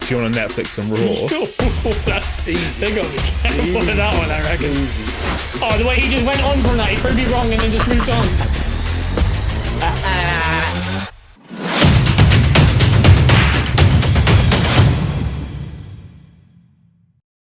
because you want to Netflix and Raw. That's easy. They got to be careful with that one, I reckon. Easy. Oh, the way he just went on from that, he proved me wrong and then just moved on.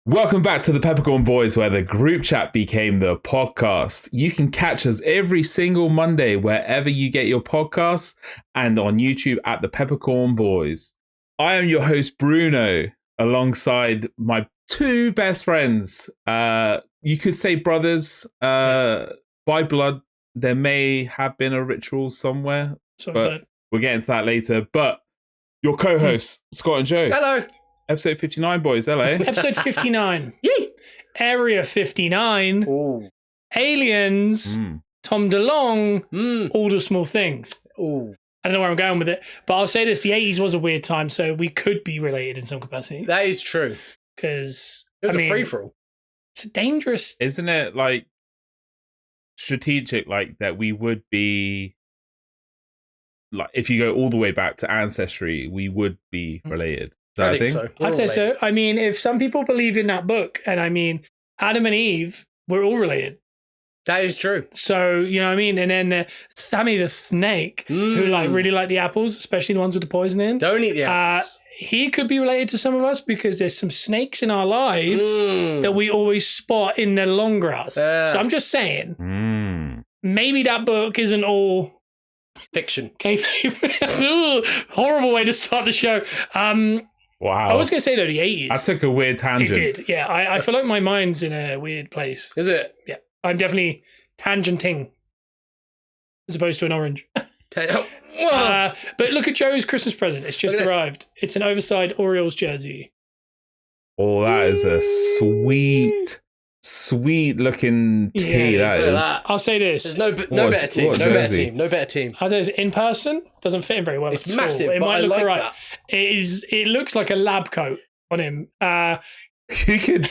Welcome back to the Peppercorn Boys, where the group chat became the podcast. You can catch us every single Monday wherever you get your podcasts and on YouTube at the Peppercorn Boys. I am your host, Bruno, alongside my two best friends. You could say brothers by blood. There may have been a ritual somewhere, but we'll get into that later. But your co-hosts, Scott and Joe. Hello. Episode 59, boys. LA. Episode 59. Yay! Area 59. Ooh. Aliens. Tom DeLonge. All the small things. Ooh. I don't know where I'm going with it, but I'll say this. The 80s was a weird time, so we could be related in some capacity. That is true. Because it was a free-for-all. It's a dangerous... Isn't it, like, strategic, like, that we would be... Like, if you go all the way back to ancestry, we would be related. I think so. I'd say so. I mean, if some people believe in that book, and I mean, Adam and Eve, we're all related. That is true. So, you know what I mean? And then Sammy the snake, who like really like the apples, especially the ones with the poison in. Don't eat the apples. He could be related to some of us because there's some snakes in our lives that we always spot in the long grass. So I'm just saying, maybe that book isn't all fiction. Horrible way to start the show. Wow. I was going to say, though, the 80s. I took a weird tangent. It did, yeah. I feel like my mind's in a weird place. Is it? Yeah. I'm definitely tangenting as opposed to an orange. But look at Joe's Christmas present. It's just arrived. It's an oversized Orioles jersey. Oh, that is a sweet looking tee. Yeah, that is. I'll say this. There's no better team. No better team. I'll say this. In person, doesn't fit him very well. It's massive. It might look like alright. That. It looks like a lab coat on him. You could.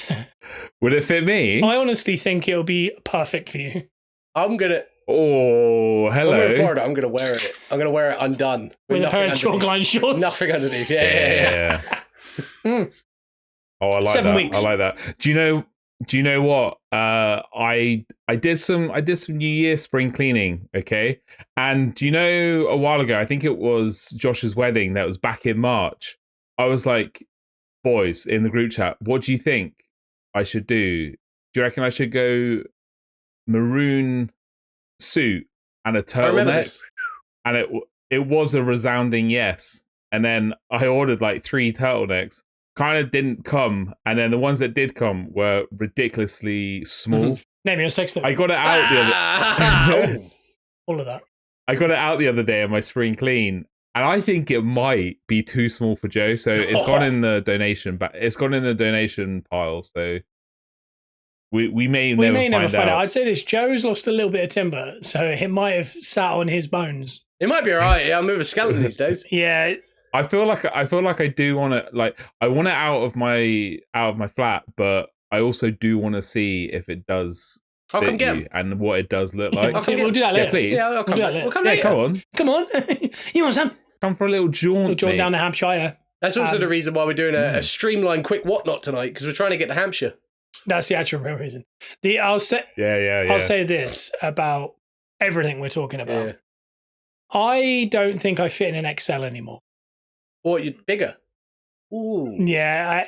Would it fit me? I honestly think it'll be perfect for you. I'm gonna. Oh, hello. When we're in Florida, I'm gonna wear it. I'm gonna wear it undone with a pair of chalk-line shorts. Nothing underneath. Yeah. Oh, I like 7 that. weeks. I like that. Do you know what? I did some New Year spring cleaning, okay? And do you know, a while ago, I think it was Josh's wedding that was back in March. I was like, boys, in the group chat, what do you think I should do? Do you reckon I should go maroon suit and a turtleneck? And it was a resounding yes. And then I ordered like 3 turtlenecks. Kind of didn't come, and then the ones that did come were ridiculously small. Name your sex toy. I got it out the other. All of that. I got it out the other day in my spring clean, and I think it might be too small for Joe. So it's gone in the donation, but it's gone in the donation pile. So we may never find out. I'd say this: Joe's lost a little bit of timber, so it might have sat on his bones. It might be alright. Yeah, I'm moving a skeleton these days. Yeah. I feel like I do want to, like, I want it out of my flat, but I also do want to see if it does fit you and what it does look like. We'll do that later. Yeah, please. Yeah, I'll come later. We'll come later. Come on. You want some? Come for a little jaunt, down to Hampshire. That's also the reason why we're doing a streamlined quick whatnot tonight, because we're trying to get to Hampshire. That's the actual real reason. I'll say this about everything we're talking about. Yeah. I don't think I fit in an XL anymore. Or you're bigger. Ooh. Yeah,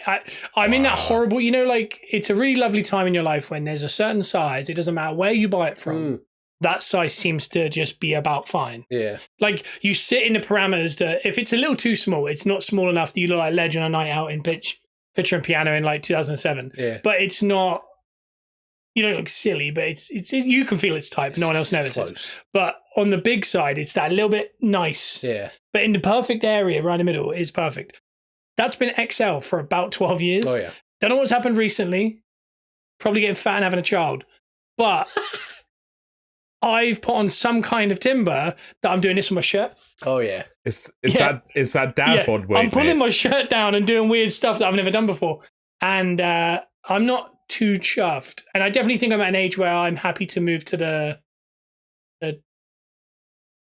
I'm in that horrible, you know, like, it's a really lovely time in your life when there's a certain size. It doesn't matter where you buy it from. That size seems to just be about fine. Yeah. Like, you sit in the parameters that if it's a little too small, it's not small enough that you look like Legend on a Night Out in Picture and Piano in like 2007. Yeah. But it's not, you don't look silly, but it's you can feel its type. No one else notices. But on the big side, it's that little bit nice. Yeah. But in the perfect area, right in the middle, is perfect. That's been XL for about 12 years. Oh, yeah. Don't know what's happened recently. Probably getting fat and having a child. But I've put on some kind of timber that I'm doing this with my shirt. Oh, yeah. It's that dad bod weight. I'm pulling my shirt down and doing weird stuff that I've never done before. And I'm not too chuffed. And I definitely think I'm at an age where I'm happy to move to the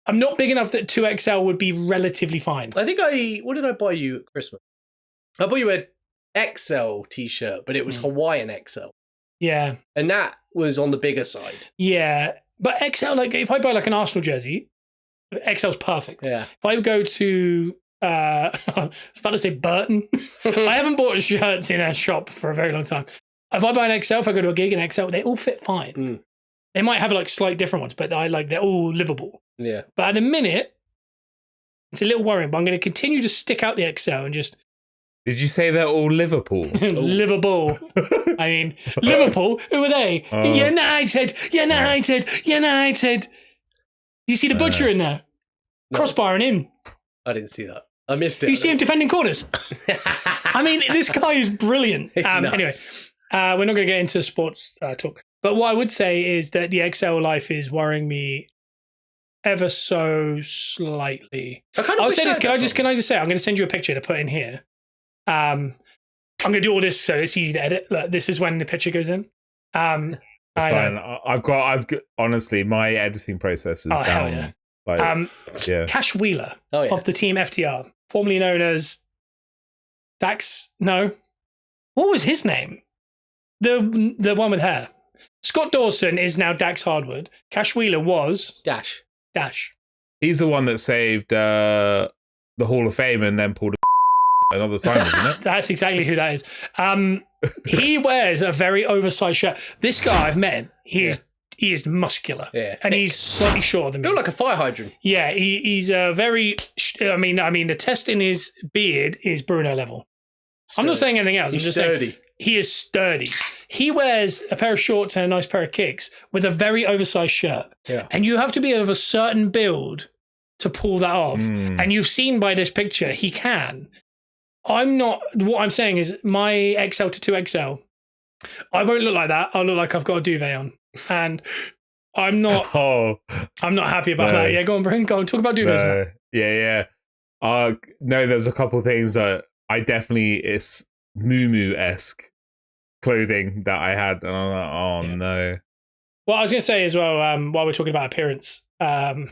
I'm not big enough that 2XL would be relatively fine. I think what did I buy you at Christmas? I bought you a XL t-shirt, but it was Hawaiian XL. Yeah. And that was on the bigger side. Yeah. But XL, like if I buy like an Arsenal jersey, XL's perfect. Yeah. If I go to, I was about to say Burton. I haven't bought shirts in a shop for a very long time. If I buy an XL, if I go to a gig in XL, they all fit fine. Mm. They might have like slight different ones, but they're all livable. Yeah. But at the minute, it's a little worrying, but I'm going to continue to stick out the XL and just... Did you say they're all Liverpool? Liverpool. I mean, Liverpool, who are they? Oh. United. You see the butcher in there? No. Crossbarring him. I didn't see that. I missed it. You see him defending corners. I mean, this guy is brilliant. Anyway, we're not going to get into sports talk. But what I would say is that the XL life is worrying me ever so slightly. I'll say this. Can I just say, I'm going to send you a picture to put in here. I'm going to do all this so it's easy to edit. Look, this is when the picture goes in. It's fine. I've got honestly, my editing process is down. Hell yeah. Like, Cash Wheeler of the team FTR, formerly known as Dax. No, what was his name? The one with hair. Scott Dawson is now Dax Hardwood. Cash Wheeler was Dash. He's the one that saved the Hall of Fame and then pulled another time, isn't it? That's exactly who that is. He wears a very oversized shirt. This guy, I've met him. He is muscular. Yeah, and he's slightly shorter than me. Built like a fire hydrant. Yeah, he's a very... I mean, the test in his beard is Bruno level. Sturdy. I'm not saying anything else. I'm just saying he is sturdy. He wears a pair of shorts and a nice pair of kicks with a very oversized shirt. Yeah. And you have to be of a certain build to pull that off. And you've seen by this picture, he can. I'm not... What I'm saying is my XL to 2XL, I won't look like that. I'll look like I've got a duvet on. And I'm not... I'm not happy about that. Yeah, go on, Bryn. Go on. Talk about duvets. No. Yeah. No, there's a couple of things that I definitely... It's Moo-Moo-esque clothing that I had, and I'm like, no. Well, I was going to say as well, while we're talking about appearance, can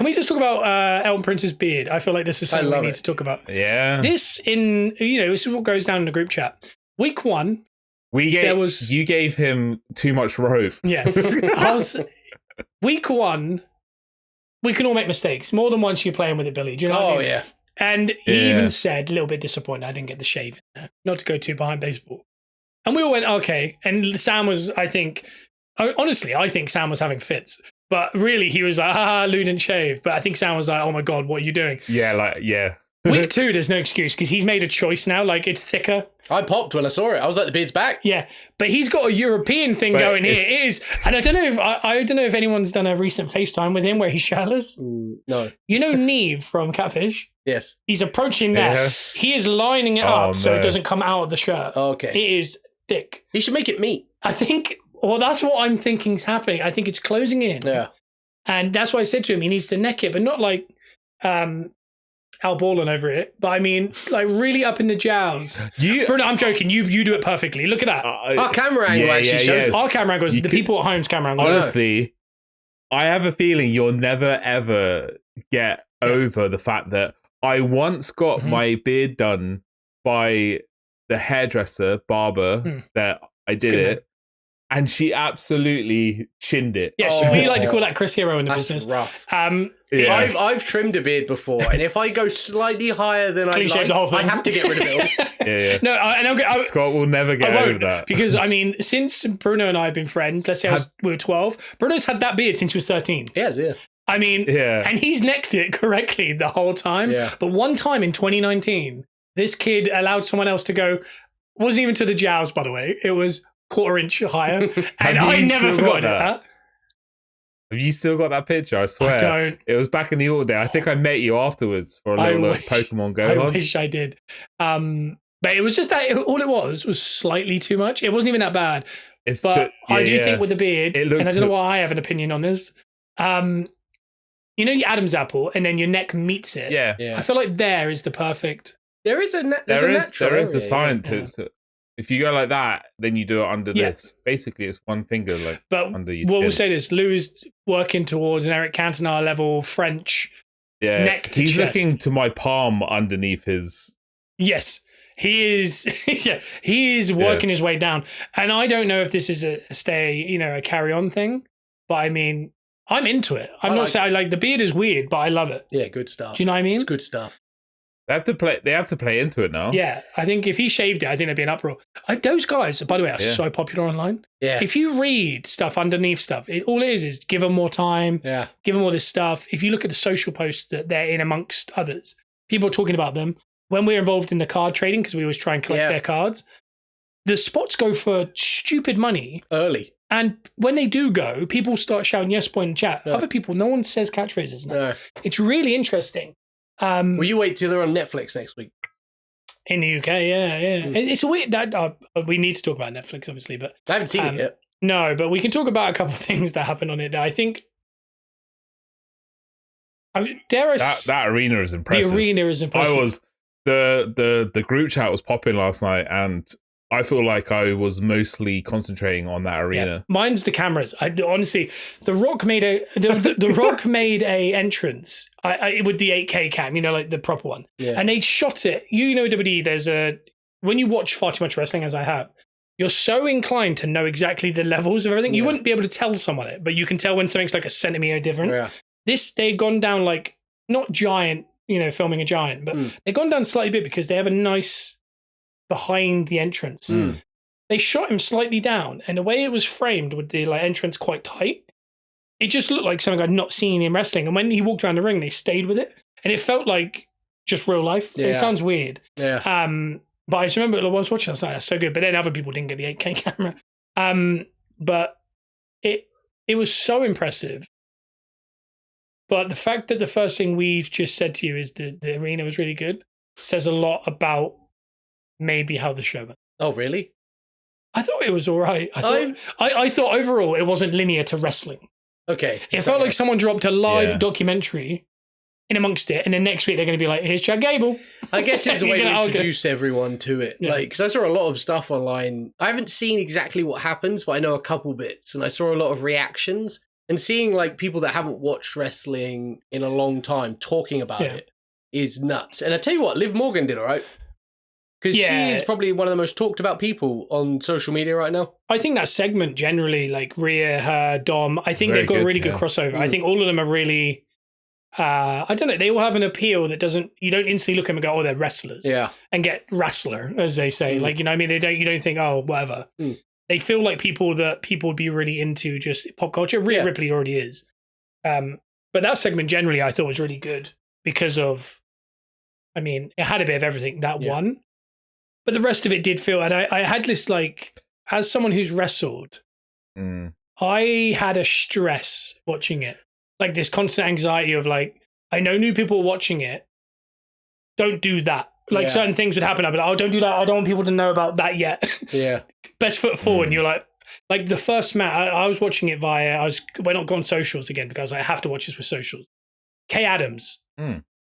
we just talk about Elton Prince's beard? I feel like this is something we need to talk about. Yeah. This is what goes down in the group chat. Week one, you gave him too much rope. Yeah. Week one, we can all make mistakes. More than once you're playing with it, Billy. Do you know what I mean? Yeah. And he even said, a little bit disappointed, I didn't get the shave in there. Not to go too behind baseball. And we all went, okay. And Sam was, I think Sam was having fits. But really, he was like, Lou didn't shave. But I think Sam was like, oh my God, what are you doing? Yeah. Week two, there's no excuse because he's made a choice now. Like, it's thicker. I popped when I saw it. I was like, the beard's back. Yeah, but he's got a European thing going here. It is, and I don't know if anyone's done a recent FaceTime with him where he's shirtless. No. You know Neve from Catfish? Yes. He's approaching that. Yeah. He is lining it up so it doesn't come out of the shirt. Okay. It is thick. He should make it meat. I think. Well, that's what I'm thinking is happening. I think it's closing in. Yeah. And that's why I said to him, he needs to neck it, but not like Al Borland over it, but I mean, like really up in the jowls. Bruno, I'm joking. You do it perfectly. Look at that. Our camera angle actually shows. Our camera angles. The people at home's camera angle. Honestly, I have a feeling you'll never ever get over the fact that I once got my beard done by the hairdresser, barber, that I did it. And she absolutely chinned it. Yeah, we like to call that Chris Hero in the business. Rough. I've trimmed a beard before, and if I go slightly higher than I like, I have to get rid of it all. No, Scott will never get over that. Because, I mean, since Bruno and I have been friends, let's say we were 12, Bruno's had that beard since he was 13. He has, yeah. I mean, and he's necked it correctly the whole time. Yeah. But one time in 2019, this kid allowed someone else to go, wasn't even to the jowls, by the way. It was quarter-inch higher, and I never forgot it. Huh? Have you still got that picture? I swear. I don't. It was back in the old day. I think I met you afterwards for a little Pokemon Go. I wish I did. But it was just that all it was slightly too much. It wasn't even that bad. I do think with the beard, and I don't know why I have an opinion on this. You know your Adam's apple, and then your neck meets it. Yeah. I feel like there is the perfect. There is a science. If you go like that, then you do it under this. Basically, it's one finger under your chin. We'll say this. Lou is working towards an Eric Cantona level French neck to he's chest. looking to my palm underneath his. Yes, he is. Yeah, he is working his way down, and I don't know if this is a carry on thing, but I mean, I'm into it. I'm not saying the beard is weird, but I love it. Yeah, good stuff. Do you know what I mean? It's good stuff. They have to play into it now. Yeah, I think if he shaved it, I think there'd be an uproar. Those guys, by the way, are so popular online. Yeah. If you read stuff underneath stuff, all it is give them more time. Yeah. Give them all this stuff. If you look at the social posts that they're in amongst others, people are talking about them. When we're involved in the card trading, because we always try and collect their cards, the spots go for stupid money early. And when they do go, people start shouting yes point in chat. Other people, no one says catchphrases now. No. It's really interesting. Will you wait till they're on Netflix next week? In the UK, yeah. It's a weird that we need to talk about Netflix, obviously, but I haven't seen it yet. No, but we can talk about a couple of things that happen on it. I think. That arena is impressive. The arena is impressive. The group chat was popping last night, and I feel like I was mostly concentrating on that arena. Yeah, mine's the cameras. Honestly, The Rock made the Rock made a entrance with the 8K cam, like the proper one, and they shot it. WWE, when you watch far too much wrestling, as I have, you're so inclined to know exactly the levels of everything. You wouldn't be able to tell someone it, but you can tell when something's like a centimeter different. Yeah. They'd gone down like not giant, filming a giant, but they've gone down slightly bit because they have a nice behind the entrance. They shot him slightly down, and the way it was framed with the entrance quite tight, it just looked like something I'd not seen in wrestling. And when he walked around the ring, they stayed with it, and it felt like just real life. It sounds weird. Yeah. But I just remember once watching, I was like, that's so good. But then other people didn't get the 8K camera. But it was so impressive. But the fact that the first thing we've just said to you is the arena was really good says a lot about maybe how the show went. Oh, really? I thought it was all right. I thought overall it wasn't linear to wrestling. Okay. It felt like someone dropped a live documentary in amongst it, and then next week they're going to be like, here's Chad Gable. I guess it's a way to introduce everyone to it. Yeah. Because I saw a lot of stuff online. I haven't seen exactly what happens, but I know a couple bits, and I saw a lot of reactions. And seeing people that haven't watched wrestling in a long time talking about it is nuts. And I tell you what, Liv Morgan did all right. Because she is probably one of the most talked about people on social media right now. I think that segment generally, like Rhea, her, Dom, I think they've got a really good crossover. I think all of them are really, I don't know, they all have an appeal that you don't instantly look at them and go, oh, they're wrestlers. Yeah. And get wrestler, as they say. You don't think, oh, whatever. They feel like people that people would be really into just pop culture. Rhea Ripley already is. But that segment generally I thought was really good because of, it had a bit of everything, that one. But the rest of it did feel, and I had this as someone who's wrestled, I had a stress watching it. This constant anxiety of I know new people are watching it. Don't do that. Certain things would happen. I'd be like, oh, don't do that. I don't want people to know about that yet. Yeah. Best foot forward. And you're like the first match, I was watching it we're not on socials again because I have to watch this with socials. Kay Adams,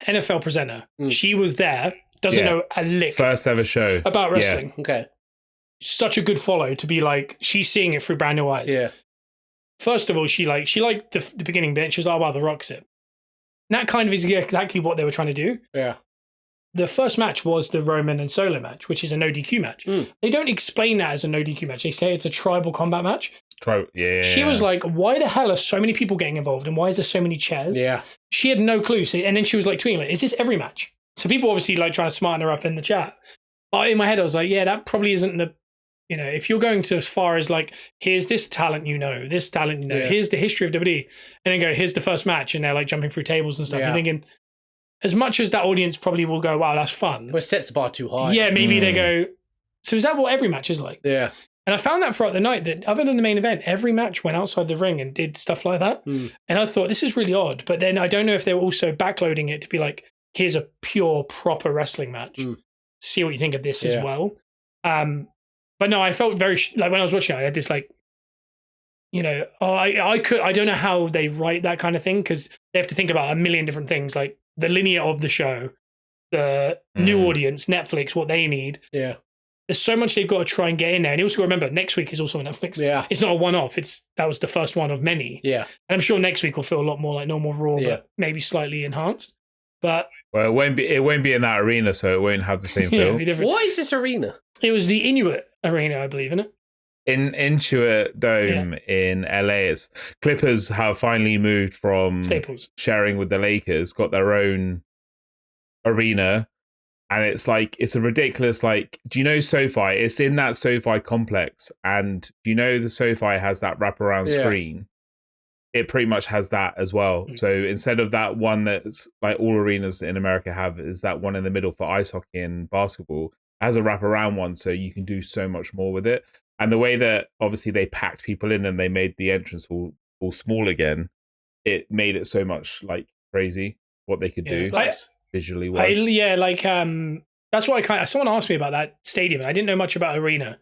NFL presenter. She was there. Doesn't know a lick. First ever show. About wrestling. Yeah. Okay. Such a good follow to be she's seeing it through brand new eyes. Yeah. First of all, she liked the beginning bit. She was like, oh, wow, the Rock's it. And that kind of is exactly what they were trying to do. Yeah. The first match was the Roman and Solo match, which is a no DQ match. They don't explain that as a no DQ match. They say it's a tribal combat match. She was like, why the hell are so many people getting involved? And why is there so many chairs? Yeah. She had no clue. And then she was tweeting, is this every match? So people obviously trying to smarten her up in the chat. But in my head, I was like, yeah, that probably isn't the, if you're going to as far as here's this talent, this talent, here's the history of WWE, and then go, here's the first match, and they're jumping through tables and stuff. You're thinking, as much as that audience probably will go, wow, that's fun. But it sets the bar too high. Yeah, maybe they go, so is that what every match is like? Yeah. And I found that throughout the night that other than the main event, every match went outside the ring and did stuff like that. And I thought, this is really odd. But then I don't know if they were also backloading it to be here's a pure, proper wrestling match. See what you think of this as well. But no, I felt very, when I was watching it, I had this I don't know how they write that kind of thing because they have to think about a million different things, the linear of the show, the new audience, Netflix, what they need. Yeah. there's so much they've got to try and get in there. And you also remember, next week is also on Netflix. Yeah. It's not a one-off. That was the first one of many. Yeah. And I'm sure next week will feel a lot more like normal Raw, but maybe slightly enhanced. But well, it won't be in that arena, so it won't have the same feel. What is this arena? It was the Inuit arena, I believe, isn't it? In Intuit Dome in LA, Clippers have finally moved from Staples sharing with the Lakers, got their own arena, and it's a ridiculous, like, do you know SoFi? It's in that SoFi complex, and do you know the SoFi has that wraparound screen? It pretty much has that as well. So instead of that one that's like all arenas in America have, is that one in the middle for ice hockey and basketball, it has a wraparound one, so you can do so much more with it. And the way that obviously they packed people in and they made the entrance all small again, it made it so much like crazy what they could do visually wise. That's what someone asked me about that stadium, and I didn't know much about arena.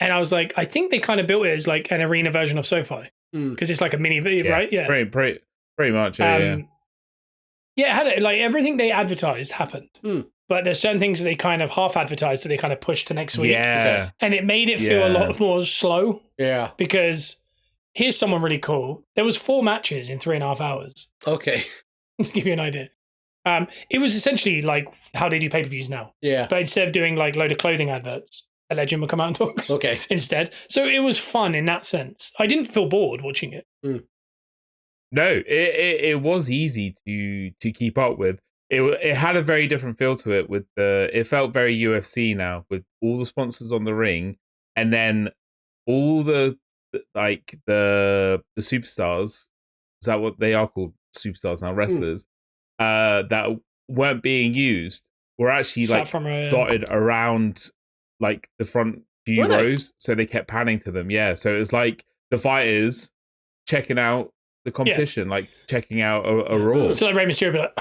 And I was like, I think they kind of built it as like an arena version of SoFi. Because it's like a mini, right? Yeah. Pretty much. It had it, like everything they advertised happened. But there's certain things that they kind of half advertised that they kind of pushed to next week. Yeah. And it made it feel a lot more slow. Yeah. Because here's someone really cool. There was 4 matches in 3.5 hours. Okay. To give you an idea. It was essentially like how they do pay-per-views now. Yeah. But instead of doing like load of clothing adverts, a legend would come out and talk. Okay. Instead. So it was fun in that sense. I didn't feel bored watching it. No, it was easy to keep up with. It had a very different feel to it. It felt very UFC now, with all the sponsors on the ring, and then all the superstars. Is that what they are called? Superstars now, wrestlers that weren't being used were actually dotted around like the front few rows, so they kept panning to them. Yeah, so it was like the fighters checking out the competition, like checking out a Raw. So like Rey Mysterio, but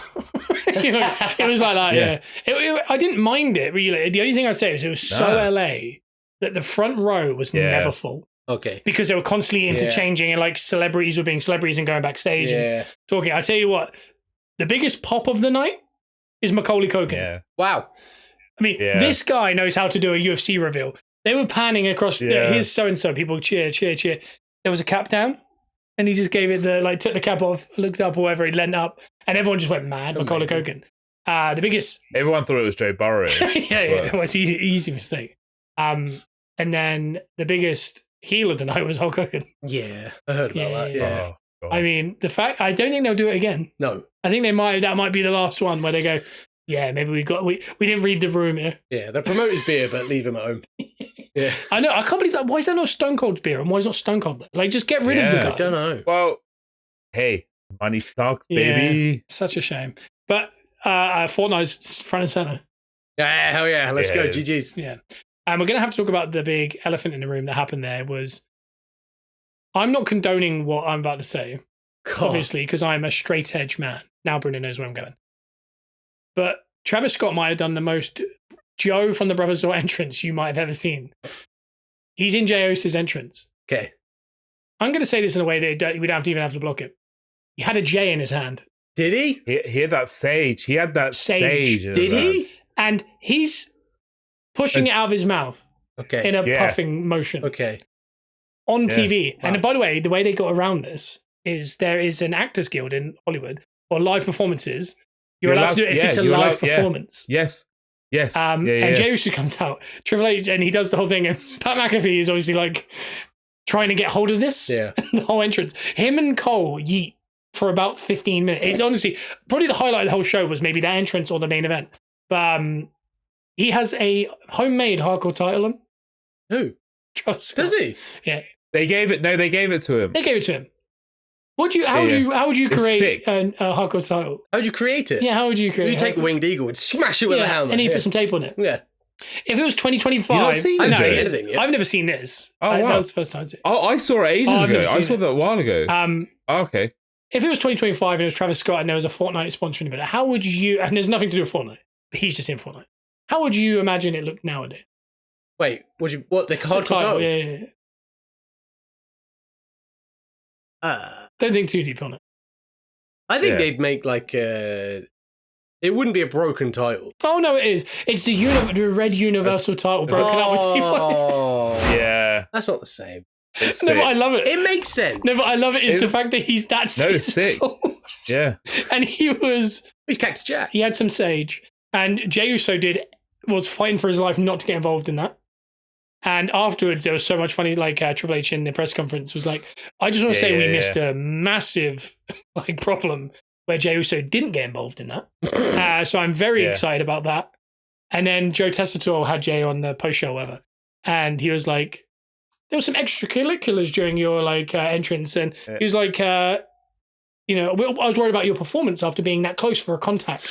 it was like that. Yeah, I didn't mind it really. The only thing I'd say is it was so LA that the front row was never full. Okay, because they were constantly interchanging and like celebrities were being celebrities and going backstage and talking. I tell you what, the biggest pop of the night is Macaulay Culkin. Yeah. Wow. I mean, this guy knows how to do a UFC reveal. They were panning across. Here's so and so. People cheer. There was a cap down. And he just gave it took the cap off, looked up or whatever, he leant up, and everyone just went mad. Macaulay Culkin. The biggest. Everyone thought it was Joe Burrow. It was easy mistake. And then the biggest heel of the night was Hulk Hogan. Yeah, I heard about that. Yeah. Oh, I mean, I don't think they'll do it again. No. I think that might be the last one where they go, maybe we didn't read the room here. Yeah, they promote his beer, but leave him at home. Yeah, I know. I can't believe that. Why is there not Stone Cold's beer and why is not Stone Cold there? Like, just get rid of the guy. I don't know. Well, hey, money talks, baby. Such a shame. But Fortnite's front and center. Yeah, hell yeah. Let's go. GG's. Yeah. And we're going to have to talk about the big elephant in the room that happened there. I'm not condoning what I'm about to say, obviously, because I'm a straight edge man. Now Bruno knows where I'm going. But Travis Scott might have done the most Joe from the Brothers Door entrance you might have ever seen. He's in Jey Uso's entrance. Okay. I'm going to say this in a way that we don't even have to block it. He had a J in his hand. Did he? He had that sage. He had that sage. Did he? And he's pushing it out of his mouth. Okay. In a puffing motion. Okay. On TV. Wow. And by the way the way they got around this is there is an Actors Guild in Hollywood or live performances. You're allowed to do it if it's a live performance. Yes. And Jey Uso comes out, Triple H, and he does the whole thing. And Pat McAfee is obviously like trying to get hold of this. Yeah. The whole entrance. Him and Cole yeet for about 15 minutes. It's honestly probably the highlight of the whole show was maybe that entrance or the main event. But he has a homemade hardcore title on. Who? Does he? Yeah. They gave it to him. They gave it to him. How would you create a hardcore title? How would you create it? Yeah, how would you create it? You take the winged eagle and smash it with a hammer. And you put some tape on it. Yeah. If it was 2025, I've never seen this. Oh, wow. That was the first time. I saw it ages ago. I saw that a while ago. Okay. If it was 2025 and it was Travis Scott and there was a Fortnite sponsoring it, how would you? And there's nothing to do with Fortnite. But he's just in Fortnite. How would you imagine it look nowadays? Wait, what the hardcore title? Yeah. Don't think too deep on it. I think they'd make like It wouldn't be a broken title. Oh no, it is. It's the red universal title broken up with T. Yeah, that's not the same. No, but I love it. It makes sense. No, but I love it is the fact that he's that sick. No, it's sick. Yeah, and he's Cactus Jack. He had some sage, and Jey Uso was fighting for his life not to get involved in that. And afterwards, there was so much funny, like Triple H in the press conference was like, "I just want to say we missed a massive problem where Jey Uso didn't get involved in that." So I'm very excited about that. And then Joe Tessitore had Jey on the post show, whatever, and he was like, "There was some extracurriculars during your entrance," and he was like, "I was worried about your performance after being that close for a contact."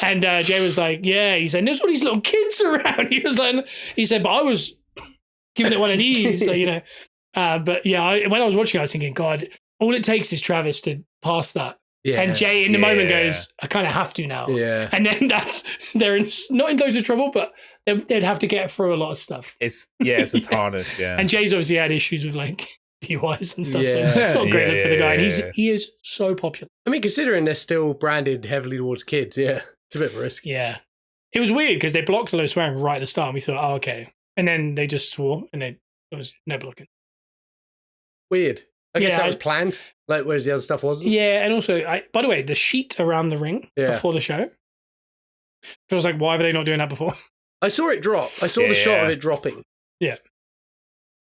And Jey was like, "Yeah," he said, "There's all these little kids around." He said, "But I was giving it one of these," but yeah, when I was watching, I was thinking, God, all it takes is Travis to pass that. Yeah. And Jey in the moment goes, I kind of have to now. Yeah. And then they're not in loads of trouble, but they'd have to get through a lot of stuff. It's a tarnish, yeah. And Jey's obviously had issues with DUIs and stuff, so it's not a great look for the guy. And he is so popular. I mean, considering they're still branded heavily towards kids, it's a bit of a risk. Yeah. It was weird because they blocked a lot of swearing right at the start, and we thought, oh, okay. And then they just swore, and there was no blocking. Weird. I guess that was planned, whereas the other stuff wasn't. Yeah, and also, by the way, the sheet around the ring before the show feels like, why were they not doing that before? I saw it drop. I saw the shot of it dropping. Yeah.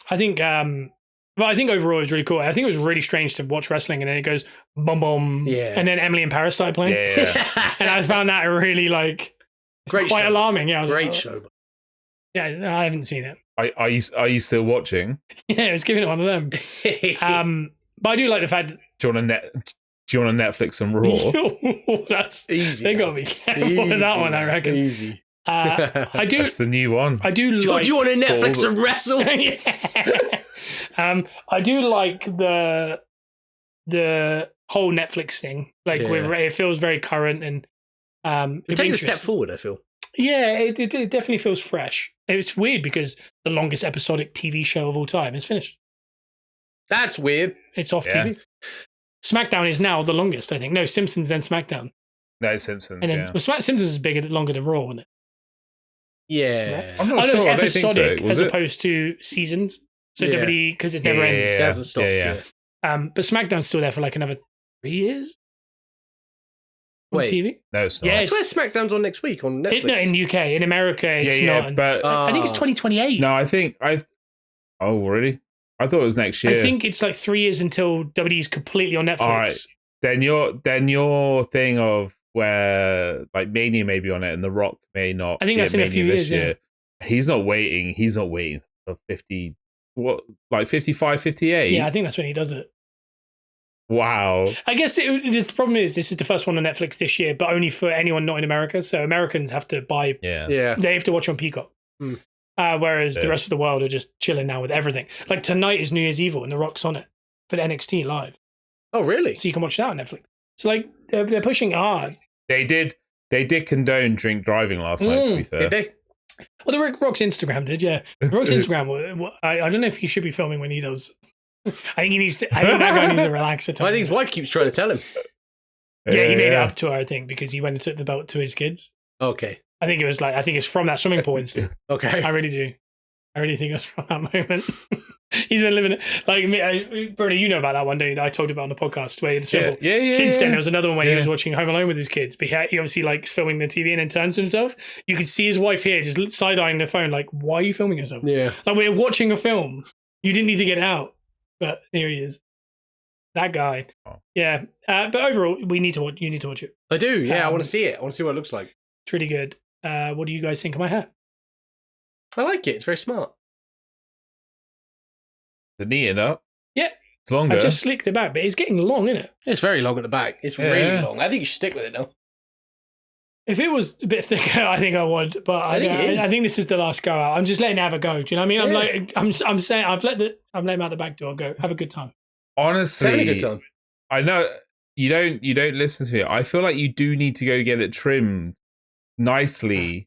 I think, but I think overall it was really cool. I think it was really strange to watch wrestling, and then it goes, boom, boom. Yeah. And then Emily in Paris started playing. Yeah. And I found that really, quite alarming. Yeah, great show. Yeah, I haven't seen it. Are you still watching? Yeah, I was giving it one of them. But I do like the fact that... Do you want to Netflix some Raw? That's easy. They got to be careful with that one, I reckon. Easy. I do. That's the new one. I do like... Do you want to Netflix some wrestle? I do like the whole Netflix thing. It feels very current and... We're taking a step forward, I feel. Yeah, it definitely feels fresh. It's weird because the longest episodic TV show of all time is finished. That's weird. It's off TV. SmackDown is now the longest, I think. No, Simpsons, then SmackDown. No, Simpsons, and then, Simpsons is longer than Raw, wasn't it? Yeah. Right? I'm not sure. It's episodic as opposed to seasons. So WWE, because it never ends. It hasn't stopped. Yeah. But SmackDown's still there for another 3 years? On TV? No, it's not. Yeah, I swear SmackDown's on next week on Netflix. No, in the UK. In America, it's not. But I think it's 2028. No, Oh, really? I thought it was next year. I think it's 3 years until WWE's completely on Netflix. All right. Then your thing of where Mania may be on it and The Rock may not. I think that's in a few years. Yeah. He's not waiting for 50. What, 55, 58? Yeah, I think that's when he does it. Wow. I guess the problem is this is the first one on Netflix this year, but only for anyone not in America. So Americans have to buy. Yeah. They have to watch on Peacock. Whereas the rest of the world are just chilling now with everything. Tonight is New Year's Eve and The Rock's on it for the NXT live. Oh, really? So you can watch that on Netflix. So they're pushing hard. They did condone drink driving last night, to be fair. Did they? Well, the Rock's Instagram did, yeah. Rock's Instagram, I don't know if he should be filming when he does. I think that guy needs to relax at times. I think his wife keeps trying to tell him. Yeah, he made it up to her, I think, because he went and took the belt to his kids. Okay. I think it's from that swimming pool incident. Okay. I really do. I really think it was from that moment. He's been living it. Bruno, you know about that one, don't you? I told you about on the podcast where the swimming pool. Yeah. Since then, there was another one where he was watching Home Alone with his kids, but he obviously filming the TV and then turns to himself. You could see his wife here just side-eyeing the phone why are you filming yourself? Yeah. We're watching a film. You didn't need to get out. But there he is. That guy. Oh. Yeah. But overall, you need to watch it. I do, yeah. I want to see it. I want to see what it looks like. It's really good. What do you guys think of my hair? I like it. It's very smart. The neaten up. Yeah. It's longer. I just slicked it back, but it's getting long, isn't it? It's very long at the back. It's really long. I think you should stick with it now. If it was a bit thicker, I think I would. But I think this is the last go out. I'm just letting it have a go. Do you know what I mean? Yeah. I'm saying I'm letting him out the back door. Go have a good time. Honestly, having a good time. I know you don't listen to it. I feel like you do need to go get it trimmed nicely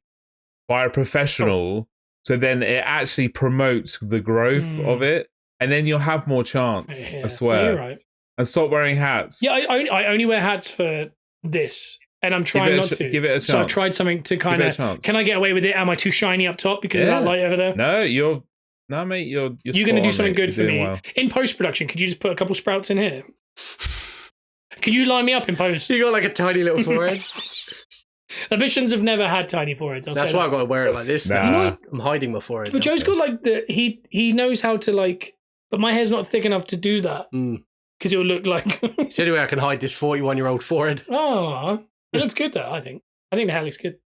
by a professional, so then it actually promotes the growth of it, and then you'll have more chance. Yeah. I swear. You're right. And stop wearing hats. Yeah, I only wear hats for this. and I'm trying not to. Give it a chance. So I tried something to kind of. Can I get away with it? Am I too shiny up top because of that light over there? No, mate. You're going to do something good for me in post production. Could you just put a couple sprouts in here? Could you line me up in post? You got like a tiny little forehead. Ambitions have never had tiny foreheads. That's why I've got to wear it like this. Nah. I'm hiding my forehead. But Joe's got like he knows how to like, but my hair's not thick enough to do that because it will look like. It's the only way I can hide this 41-year-old forehead. Oh, it looks good though. I think the hair looks good.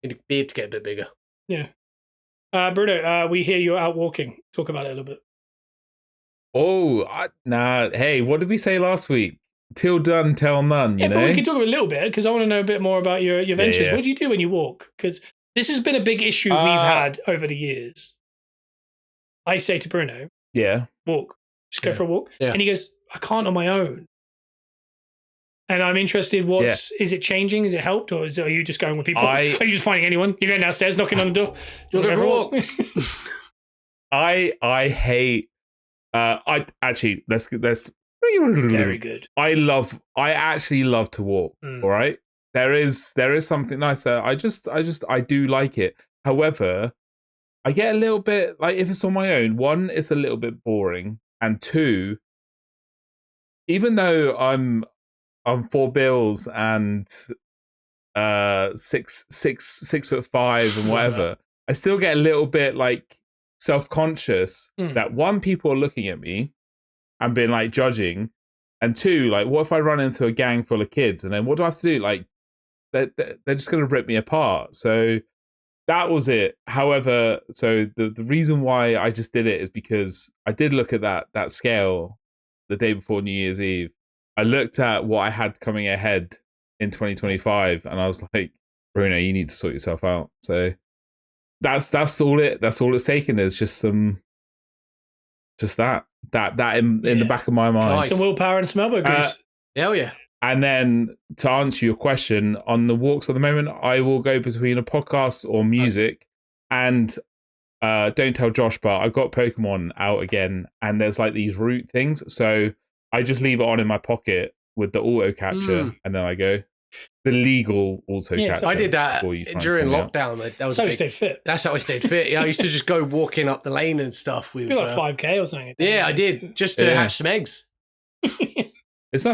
Need a beard to get a bit bigger. Yeah. Bruno, we hear you're out walking. Talk about it a little bit. Oh, hey, what did we say last week? Till done, tell none, you know? But we can talk a little bit because I want to know a bit more about your ventures. Yeah. What do you do when you walk? Because this has been a big issue we've had over the years. I say to Bruno, walk. Just go for a walk. Yeah. And he goes, I can't on my own. And I'm interested, is it changing? Is it helped? Or are you just going with people? Are you just finding anyone? You're going downstairs, knocking on the door? You'll go for a walk. I hate, let's very good. I actually love to walk. All right. There is something nice there. I do like it. However, I get a little bit like if it's on my own, one, it's a little bit boring. And two, even though I'm 4 bills and 6'5" and whatever, I still get a little bit like self-conscious that one, people are looking at me and being like judging, and two, like what if I run into a gang full of kids and then what do I have to do? Like they're just going to rip me apart. So that was it. However, so the reason why I just did it is because I did look at that scale the day before New Year's Eve. I looked at what I had coming ahead in 2025 and I was like, Bruno, you need to sort yourself out. So that's all it's taken is just that in the back of my mind. Some willpower and some elbow grease. Hell yeah. And then to answer your question, on the walks at the moment, I will go between a podcast or music. And don't tell Josh, but I've got Pokemon out again and there's like these route things. So I just leave it on in my pocket with the auto catcher and then I go. The legal auto catcher. I did that during lockdown. That was how I stayed fit. That's how I stayed fit. Yeah, I used to just go walking up the lane and stuff. With like 5K or something. Yeah, I did just to hatch some eggs. It's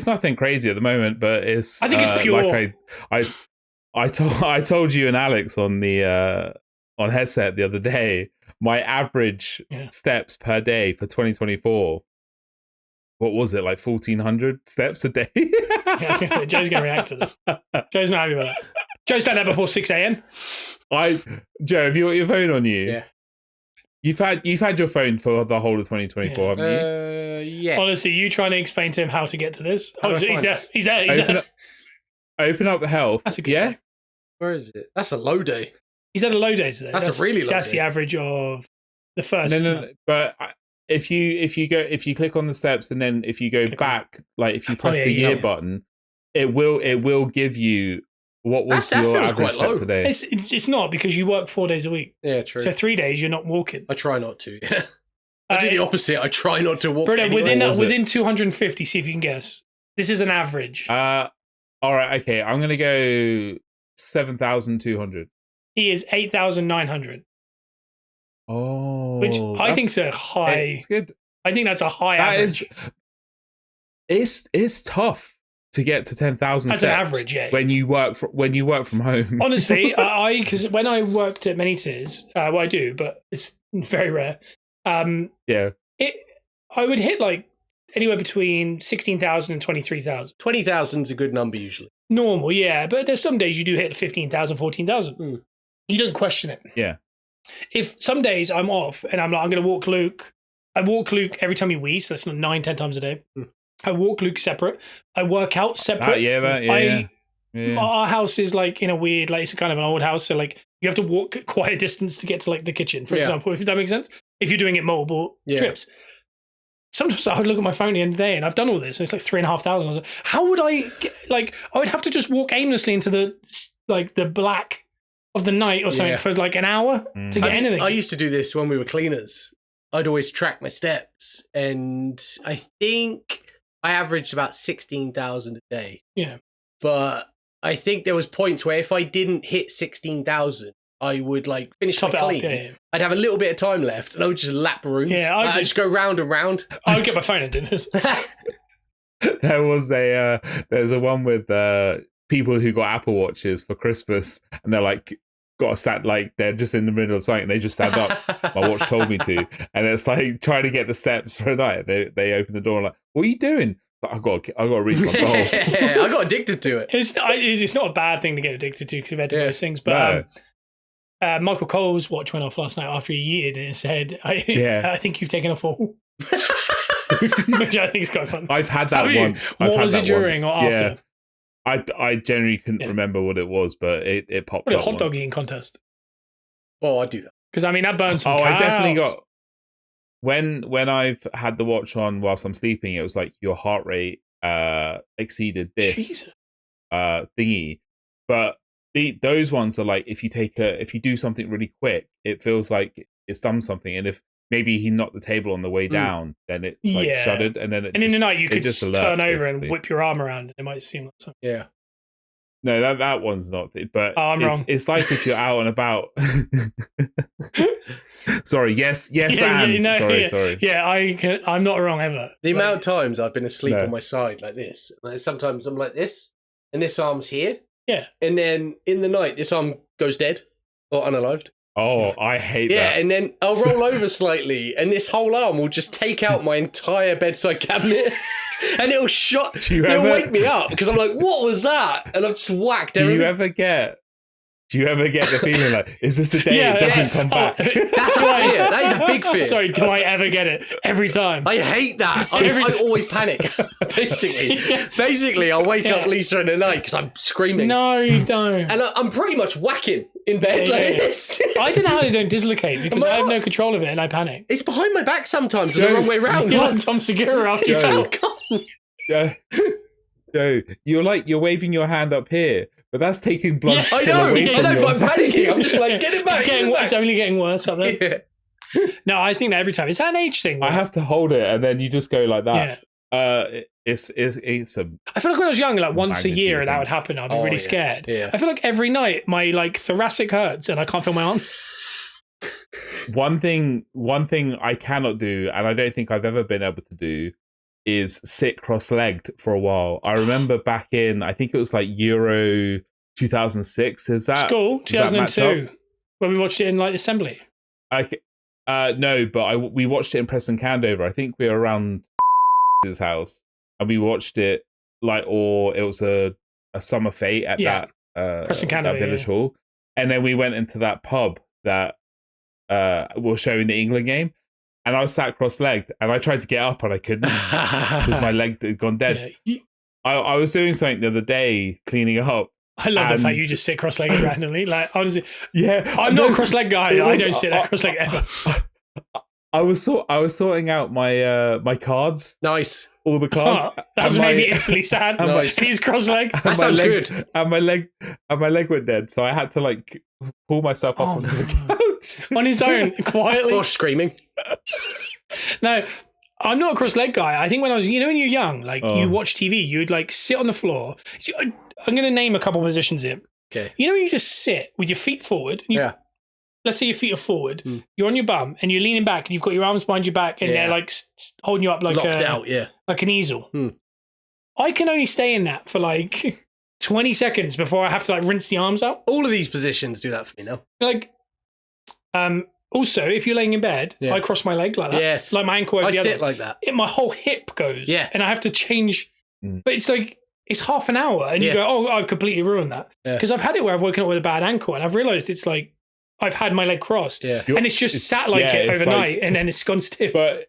nothing crazy at the moment, but it's. I think it's pure. Like I told you and Alex on the on headset the other day. My average steps per day for 2024. What was it, like 1,400 steps a day? Joe's going to react to this. Joe's not happy about that. Joe's done that before 6 a.m. Joe, have you got your phone on you? Yeah. You've had your phone for the whole of 2024, haven't you? Yes. Honestly, you trying to explain to him how to get to this? He's there. Open up the health. That's a good day. Where is it? That's a low day. He's had a low day today. That's a really low day. That's the average of the first. No. But if you click on the steps and then if you go back, like if you press the year button, it will give you what was your average steps a day. It's not because you work 4 days a week. Yeah, true. So 3 days you're not walking. I try not to. I do the opposite. I try not to walk. Bruno, within 250, see if you can guess. This is an average. All right, okay. I'm gonna go 7,200. He is 8,900. Oh, which I think's a high. It's good. I think that's a high average. It's tough to get to 10,000 steps. As an average, yeah. When you work from home. Honestly, because when I worked at many tiers, well, I do, but it's very rare. I would hit like anywhere between 16,000 and 23,000. 20,000 is a good number usually. Normal, yeah, but there's some days you do hit 15,000, 14,000. You don't question it. Yeah. If some days I'm off and I'm like, I'm going to walk Luke. I walk Luke every time he wheezes, so that's 9-10 times a day. I walk Luke separate. I work out separate. Our house is like in a weird, like it's kind of an old house, so like you have to walk quite a distance to get to like the kitchen, for example, if that makes sense. If you're doing it multiple trips. Sometimes I would look at my phone at the end of the day and I've done all this and it's like 3,500. I was like, how would I I would have to just walk aimlessly into the black of the night or something for like an hour to get anything. I used to do this when we were cleaners. I'd always track my steps and I think I averaged about 16,000 a day. Yeah. but I think there was points where if I didn't hit 16,000, I would like finish my clean. Yeah. I'd have a little bit of time left, and I would just lap rooms. Yeah, I'd just go round and round. I would get my phone and do this. There's a one with people who got Apple Watches for Christmas, and they're like got a stand, like they're just in the middle of something, and they just stand up. My watch told me to, and it's like trying to get the steps for a night. They open the door and like, what are you doing? I've got to reach my goal. I got addicted to it. It's not a bad thing to get addicted to compared to most things, but. No. Michael Cole's watch went off last night after a year, and it said, I think you've taken a fall. Which I think is quite fun. I've had that once. What was it during or after? I generally couldn't remember what it was, but it popped up. What a hot dog eating contest. Oh, I'd do that. Because, I mean, that burns some cows. I definitely got... When I've had the watch on whilst I'm sleeping, it was like your heart rate exceeded this thingy. But those ones are like, if you do something really quick, it feels like it's done something, and if maybe he knocked the table on the way down, then it's like shuddered, and then in the night you could just turn over and whip your arm around, and it might seem like something. Yeah. No, that one's not. But I'm wrong. It's like if you're out and about. Sorry. Yes. Sorry. Yeah, I'm not wrong ever. The amount of times I've been asleep on my side like this. Sometimes I'm like this, and this arm's here. Yeah. And then in the night, this arm goes dead or unalived. Oh, I hate that. Yeah, and then I'll roll over slightly, and this whole arm will just take out my entire bedside cabinet, and it'll wake me up because I'm like, "What was that?" And I've just whacked everything. Do you ever get the feeling like, is this the day it doesn't come back? That's how I fear. That is a big fear. Sorry, do I ever get it? Every time. I hate that. I always panic, Basically, I'll wake up Lisa in the night because I'm screaming. No, you don't. And I'm pretty much whacking in bed like this. I don't know how they don't dislocate because I have no control of it and I panic. It's behind my back sometimes the wrong way around. You're like Tom Segura after you fell. Joe, you're waving your hand up here, but that's taking blood. Yeah, I know, but I'm panicking. I'm just like, get it back. It's only getting worse up there. Yeah. No, I think that every time. Is that an age thing? I have to hold it, and then you just go like that. Yeah. It's a. I feel like when I was younger, like once a year, that would happen. I'd be really scared. Yeah. I feel like every night my like thoracic hurts, and I can't feel my arm. One thing I cannot do, and I don't think I've ever been able to do, is sit cross-legged for a while. I remember back in, I think it was like Euro 2006. Is that school 2002? When we watched it in like assembly. No, but we watched it in Preston Candover. I think we were around his house, and we watched it or it was a summer fete at that Preston Candover village hall, and then we went into that pub that was showing the England game. And I was sat cross-legged, and I tried to get up, and I couldn't because my leg had gone dead. Yeah. I was doing something the other day, cleaning up. I love the fact you just sit cross-legged randomly. Like, honestly, I'm not a cross-legged guy. I don't sit there cross-legged ever. I was sorting out my my cards. Nice. All the cards. That's made me instantly sad. Nice. He's cross-legged. That sounds good. And my leg went dead, so I had to like pull myself up onto the couch on his own, quietly, or screaming. No, I'm not a cross-legged guy. I think when I was, when you're young, like you watch TV, you'd like sit on the floor. I'm going to name a couple positions here. Okay. You just sit with your feet forward. Let's say your feet are forward. You're on your bum and you're leaning back and you've got your arms behind your back and they're like holding you up like locked out, like an easel. I can only stay in that for like 20 seconds before I have to like rinse the arms out. All of these positions do that for me now. Like, also, if you're laying in bed, I cross my leg like that. Yes. Like my ankle over the other. I sit like that. My whole hip goes. Yeah. And I have to change. But it's like, it's half an hour. And you go, oh, I've completely ruined that. Because I've had it where I've woken up with a bad ankle and I've realised it's like, I've had my leg crossed. Yeah. And it's just sat like it overnight and then it's gone stiff. But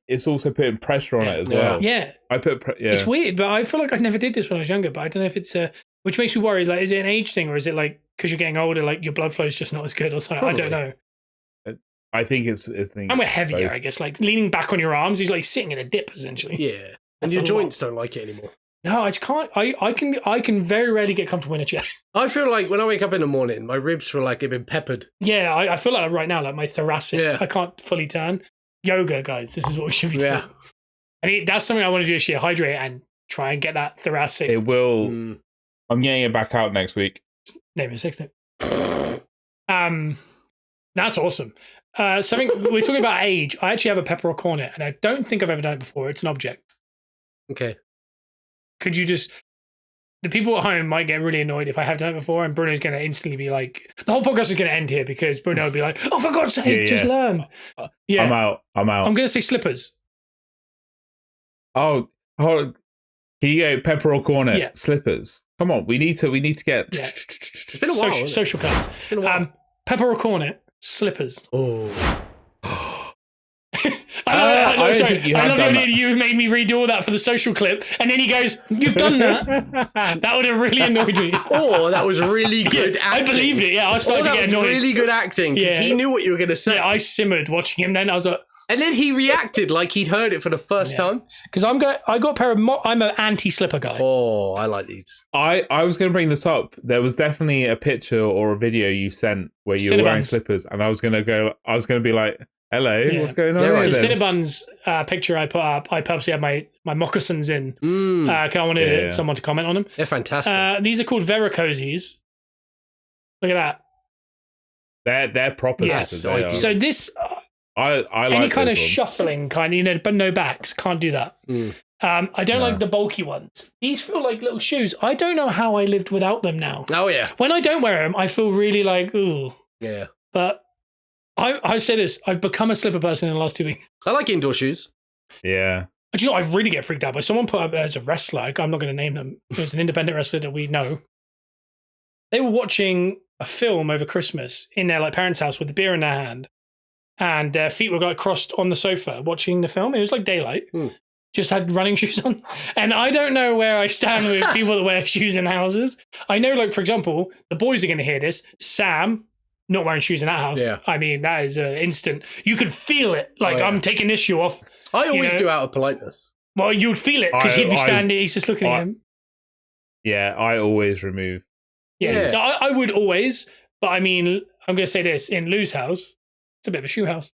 it's also putting pressure on it as well. Yeah. It's weird, but I feel like I never did this when I was younger, but I don't know if it's which makes me worry. Like, is it an age thing or is it like because you're getting older, like your blood flow is just not as good or something? Probably. I don't know. I think it's and we're heavier, I guess. Like leaning back on your arms is like sitting in a dip, essentially. Yeah, and your joints don't like it anymore. No, I can't. I can very rarely get comfortable in a chair. I feel like when I wake up in the morning, my ribs feel like they've been peppered. Yeah, I feel like right now, like my thoracic. Yeah. I can't fully turn. Yoga, guys, this is what we should be doing. I mean, that's something I want to do this year. Hydrate and try and get that thoracic. It will. I'm getting it back out next week. Name it 16. That's awesome. Something we're talking about age. I actually have a peppercorn, and I don't think I've ever done it before. It's an object. Okay. Could you just? The people at home might get really annoyed if I have done it before, and Bruno's going to instantly be like, the whole podcast is going to end here because Bruno would be like, "Oh, for God's sake, just learn." Yeah, I'm out. I'm going to say slippers. Oh, hold on. Can you go peppercorn slippers? Come on, we need to get. Yeah. It's been a while. Social cards. It's been a while. Peppercorn slippers. Oh. I love the idea you made me redo all that for the social clip, and then he goes, "You've done that." That would have really annoyed me. Oh, that was really good acting. I believed it. Yeah, I started to get annoyed. Really good acting. Yeah, he knew what you were going to say. Yeah, I simmered watching him. Then I was like, and then he reacted like he'd heard it for the first time. Because I'm an anti-slipper guy. Oh, I like these. I was going to bring this up. There was definitely a picture or a video you sent where you were wearing slippers, and I was going to be like, hello, what's going on? The Cinnabons picture I put up, I purposely had my moccasins in. Because I wanted someone to comment on them. They're fantastic. These are called varicoses. Look at that. They're proper slippers. So this, I like any kind of ones. Shuffling kind, but no backs. Can't do that. I don't like the bulky ones. These feel like little shoes. I don't know how I lived without them now. Oh yeah. When I don't wear them, I feel really like ooh. Yeah. But I say this, I've become a slipper person in the last 2 weeks. I like indoor shoes. Yeah. But you know, I really get freaked out by someone put up as a wrestler. I'm not going to name them. It was an independent wrestler that we know. They were watching a film over Christmas in their parents' house with the beer in their hand, and their feet were crossed on the sofa watching the film. It was like daylight. Just had running shoes on. And I don't know where I stand with people that wear shoes in houses. I know, for example, the boys are going to hear this. Sam, not wearing shoes in that house. Yeah. I mean, that is instant. You can feel it. I'm taking this shoe off. I always do out of politeness. Well, you would feel it because he'd be standing. He's just looking at him. Yeah, I always remove. Yeah. So I would always. But I mean, I'm going to say this. In Lou's house, it's a bit of a shoe house.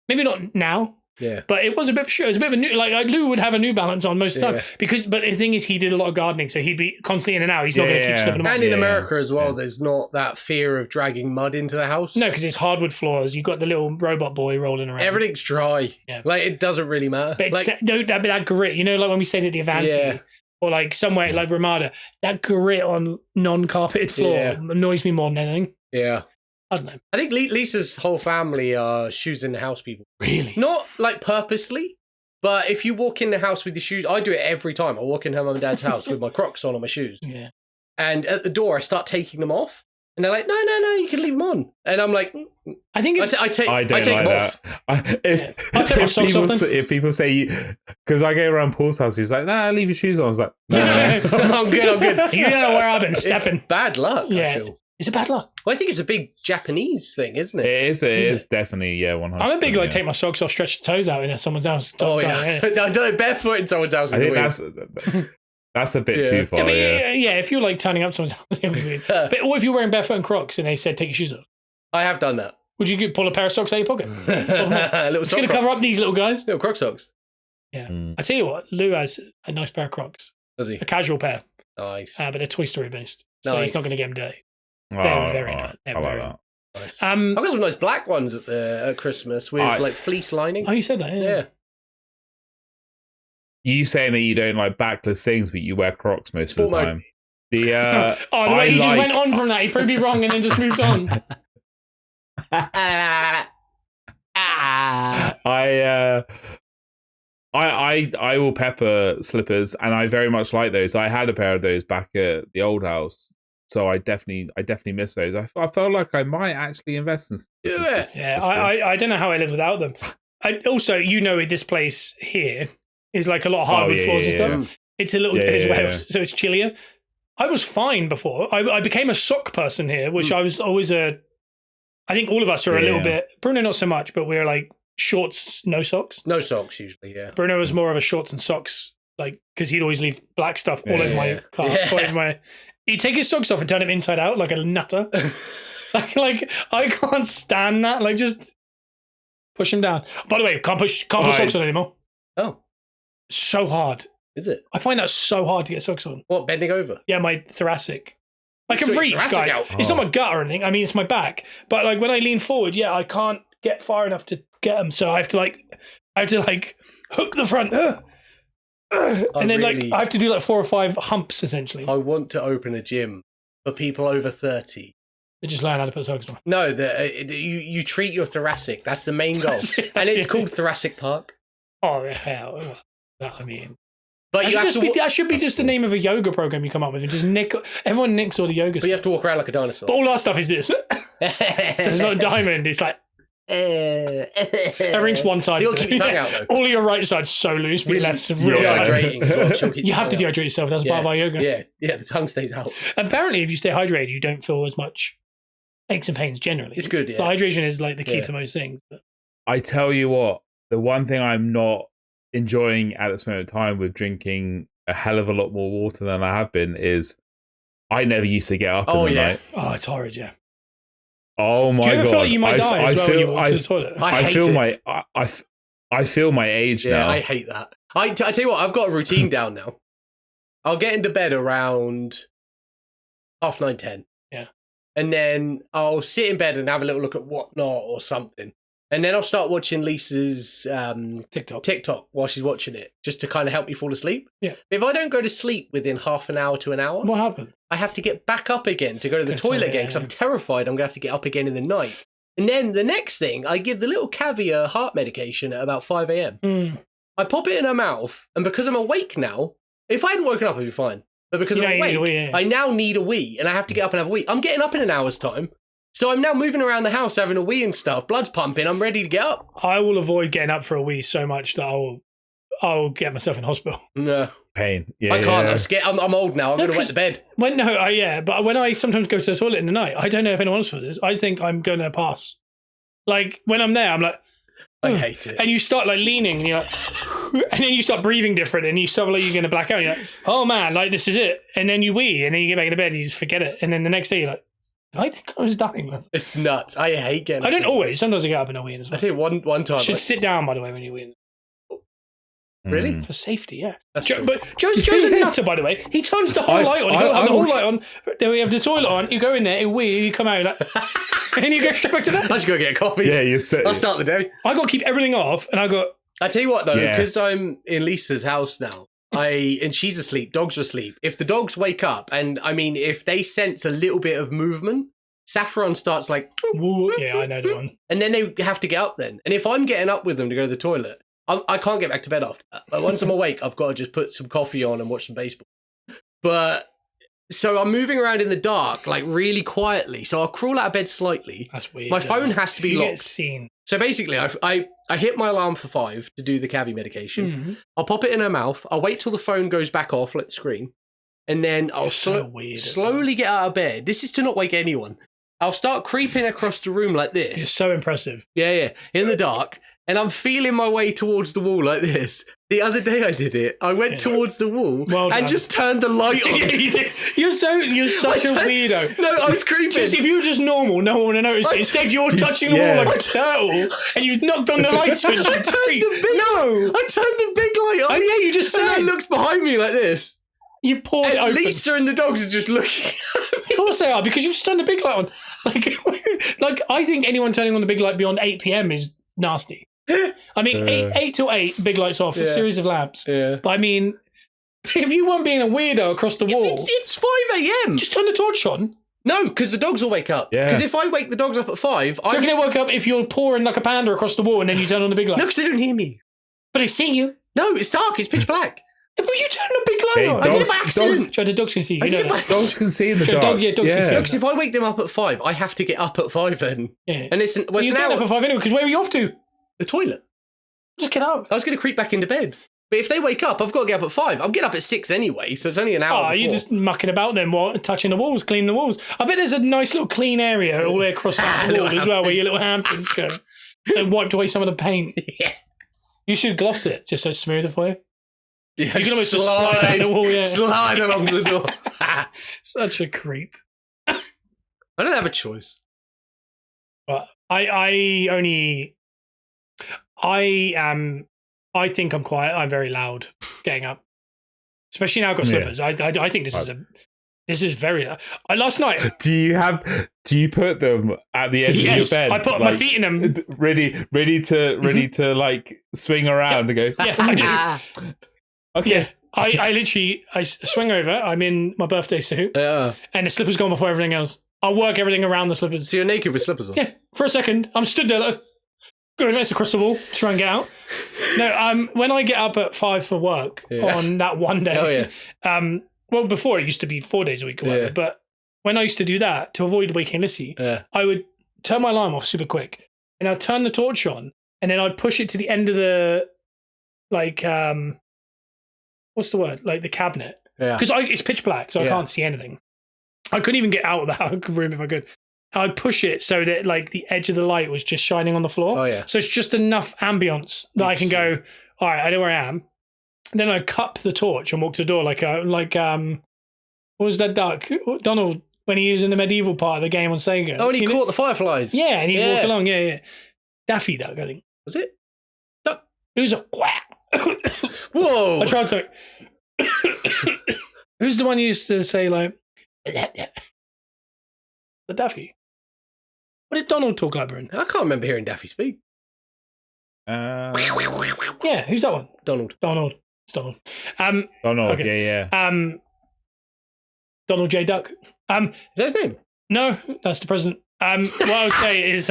Maybe not now. Yeah. But it was a bit of a shoe. It was a bit of a new, Lou would have a New Balance on most of the time. But the thing is, he did a lot of gardening, so he'd be constantly in and out. He's not going to keep slipping them off. And in America as well, there's not that fear of dragging mud into the house. No, because it's hardwood floors. You've got the little robot boy rolling around. Everything's dry. Yeah. It doesn't really matter. But that grit, when we stayed at the Avanti, or somewhere like Ramada, that grit on non-carpeted floor annoys me more than anything. Yeah. I don't know. I think Lisa's whole family are shoes in the house people. Really? Not purposely, but if you walk in the house with your shoes, I do it every time. I walk in her mum and dad's house with my Crocs on my shoes. Yeah. And at the door, I start taking them off. And they're like, no, you can leave them on. And I'm like, I think it's... I take them off. I'll take my socks off then. If people say, because I go around Paul's house, he's like, nah, leave your shoes on. I was like, no. I'm good. You know where I've been stepping. Bad luck, I feel. Is it bad luck? Well, I think it's a big Japanese thing, isn't it? It is definitely, 100%. I'm a big, take my socks off, stretch the toes out in somene's house. Oh, yeah. No, don't barefoot in someone's house. I think that's a bit too far. If you're turning up someone's house, it would be weird. But what if you're wearing barefoot and Crocs and they said, take your shoes off? I have done that. Would you pull a pair of socks out of your pocket? It's going to cover up these little guys. Little Croc socks. Yeah. I tell you what, Lou has a nice pair of Crocs. Does he? A casual pair. Nice. But they're Toy Story based. So he's not going to get them dirty. They're very nice. I like that. Nice. I've got some nice black ones at Christmas with fleece lining. Oh, you said that, yeah. You saying that you don't like backless things, but you wear Crocs most of the time. The way he just went on from that, he proved me wrong and then just moved on. I will pepper slippers, and I very much like those. I had a pair of those back at the old house. So I definitely miss those. I felt like I might actually invest in slippers. I don't know how I live without them. Also, this place here is a lot of hardwood floors and stuff. It's a little so it's chillier. I was fine before. I became a sock person here, which I was always I think all of us are a little bit. Bruno not so much, but we're shorts, no socks. No socks usually. Yeah. Bruno was more of a shorts and socks, because he'd always leave black stuff all over my car, all over my. He'd take his socks off and turn them inside out like a nutter. I can't stand that. Just push him down. By the way, can't put socks on anymore. Oh. So hard. Is it? I find that so hard to get socks on. What, bending over? Yeah, my thoracic. I can reach, thoracic guys. out. It's not my gut or anything. I mean, it's my back. But like when I lean forward, yeah, I can't get far enough to get them. So I have to hook the front. And then I have to do like 4 or 5 humps essentially. I want to open a gym for people over 30. They just learn how to put socks on. No, you treat your thoracic. That's the main goal. And it's called Thoracic Park. Oh, hell. I mean... But that should be just the name of a yoga program you come up with and just everyone nicks all the yoga stuff. But you have to walk around like a dinosaur. But all our stuff is this. So it's not a diamond, it's like everything's one side. You gotta keep your tongue out though. All of your right side's so loose, but your left's real dehydrating as well. You have to dehydrate yourself, that's part of our yoga. Yeah, the tongue stays out. Apparently if you stay hydrated you don't feel as much aches and pains generally. It's good, yeah. The hydration is like the key to most things. But. I tell you what, the one thing I'm not enjoying at this moment of time with drinking a hell of a lot more water than I have been is I never used to get up in the night. Oh, it's horrid, yeah. Oh my god! Do you ever feel like you might die as well when you walk to the toilet? I feel my age now. I hate that. I tell you what, I've got a routine down now. I'll get into bed around 9:30, 10. Yeah. And then I'll sit in bed and have a little look at Whatnot or something. And then I'll start watching Lisa's TikTok while she's watching it, just to kind of help me fall asleep. Yeah. If I don't go to sleep within half an hour to an hour, what happens? I have to get back up again to go to the toilet again because I'm terrified I'm going to have to get up again in the night. And then the next thing, I give the little caviar heart medication at about 5 a.m. I pop it in her mouth, and because I'm awake now, if I hadn't woken up, I'd be fine. But because I'm awake, I now need a wee, and I have to get up and have a wee. I'm getting up in an hour's time. So I'm now moving around the house having a wee and stuff. Blood's pumping. I'm ready to get up. I will avoid getting up for a wee so much that I'll get myself in hospital. No. Pain. Yeah, I can't. I'm scared. I'm old now. I'm going to wet the bed. But when I sometimes go to the toilet in the night, I don't know if anyone else feels this. I think I'm going to pass. Like, when I'm there, I'm like... I hate it. And you start, like, leaning, and you're like... And then you start breathing different, and you start like you're going to black out. And you're like, oh, man, like, this is it. And then you wee, and then you get back into bed, and you just forget it. And then the next day, you're like... I think I was dying. It's nuts. I hate getting up. I don't always. Sometimes I get up and I wee as well. I tell you one time. You should sit down, by the way, when you wee. Really? For safety, yeah. But Joe's a nutter, by the way. He turns the whole light on. You have the whole light on. Then we have the toilet on. You go in there, you wee, you come out, like, and then you go straight back to bed. I just go get a coffee. Yeah, I'll start the day. I got to keep everything off, and I tell you what, though, because I'm in Lisa's house now, and she's asleep, dogs are asleep. If the dogs wake up, and I mean, if they sense a little bit of movement, Saffron starts like... Yeah, I know the one. And then they have to get up then. And if I'm getting up with them to go to the toilet, I can't get back to bed after that. But once I'm awake, I've got to just put some coffee on and watch some baseball. But... So I'm moving around in the dark, like really quietly. So I'll crawl out of bed slightly. That's weird. My phone has to be locked. Get seen. So basically, I hit my alarm for 5 to do the cavi medication. Mm-hmm. I'll pop it in her mouth. I'll wait till the phone goes back off, like the screen. And then I'll slowly get out of bed. This is to not wake anyone. I'll start creeping across the room like this. You're so impressive. Yeah. In the dark. And I'm feeling my way towards the wall like this. The other day I did it. I went towards the wall and just turned the light on. You're such a weirdo. No, I was creeping. If you were just normal, no one would have noticed it. Instead, you're touching the wall like a turtle, and you knocked on the light switch. I turned the big light on. Oh yeah, you just said. And I looked behind me like this. You poured it open. Lisa and the dogs are just looking at me. Of course they are, because you've just turned the big light on. Like I think anyone turning on the big light beyond 8 p.m. is nasty. I mean, 8 till 8, big lights off, a series of lamps. Yeah. But I mean, if you weren't being a weirdo across the wall... It's 5 a.m. Just turn the torch on. No, because the dogs will wake up. Because if I wake the dogs up at 5... So you're going to wake up if you're pouring like a panda across the wall and then you turn on the big light? No, because they don't hear me. But they see you. No, it's dark. It's pitch black. But you turn the big light on. I did it by accident. The dogs can see you. Dogs can see in the dark. Dogs can see. Because if I wake them up at 5, I have to get up at 5 then. Yeah. And it's you get up at 5 anyway, because where are you off to? The toilet. Just get up. I was going to creep back into bed. But if they wake up, I've got to get up at 5. I'm getting up at 6 anyway, so it's only an hour before. You're just mucking about then, touching the walls, cleaning the walls. I bet there's a nice little clean area all the way across that wall as well, where your little handprints go. And wiped away some of the paint. Yeah. You should gloss it, just so it's smoother for you. Yeah, you can almost slide down the wall, slide along the door. Such a creep. I don't have a choice. But I think I'm quiet. I'm very loud getting up. especially now I've got slippers. I think this is very. Last night. Do you put them at the edge of your bed? I put my feet in them, ready to like swing around and go. Yeah, I do. Okay. Yeah, I literally swing over. I'm in my birthday suit, and the slippers go on before everything else. I'll work everything around the slippers. So you're naked with slippers on? Yeah, for a second. I'm stood there like, going next across the wall, try and get out. No, when I get up at 5 for work on that one day, well, before it used to be 4 days a week or whatever, but when I used to do that, to avoid waking Lissy, I would turn my alarm off super quick, and I'd turn the torch on, and then I'd push it to the end of the, like, what's the word? Like the cabinet. Because it's pitch black, so I can't see anything. I couldn't even get out of the room if I could. I'd push it so that like the edge of the light was just shining on the floor. So it's just enough ambience that I can go, all right, I know where I am. Then I cup the torch and walk to the door like what was that duck? Donald, when he was in the medieval part of the game on Sega. Oh, and he caught the fireflies. Yeah, and he'd walk along. Yeah. Daffy Duck, I think. Was it? Duck. It was a quack. Whoa. I tried something. Who's the one who used to say like, the Daffy? What did Donald talk like, Bruno? I can't remember hearing Daffy speak. Yeah, who's that one? Donald. It's Donald. Donald, okay. Donald J. Duck. Is that his name? No, that's the president. What I would say is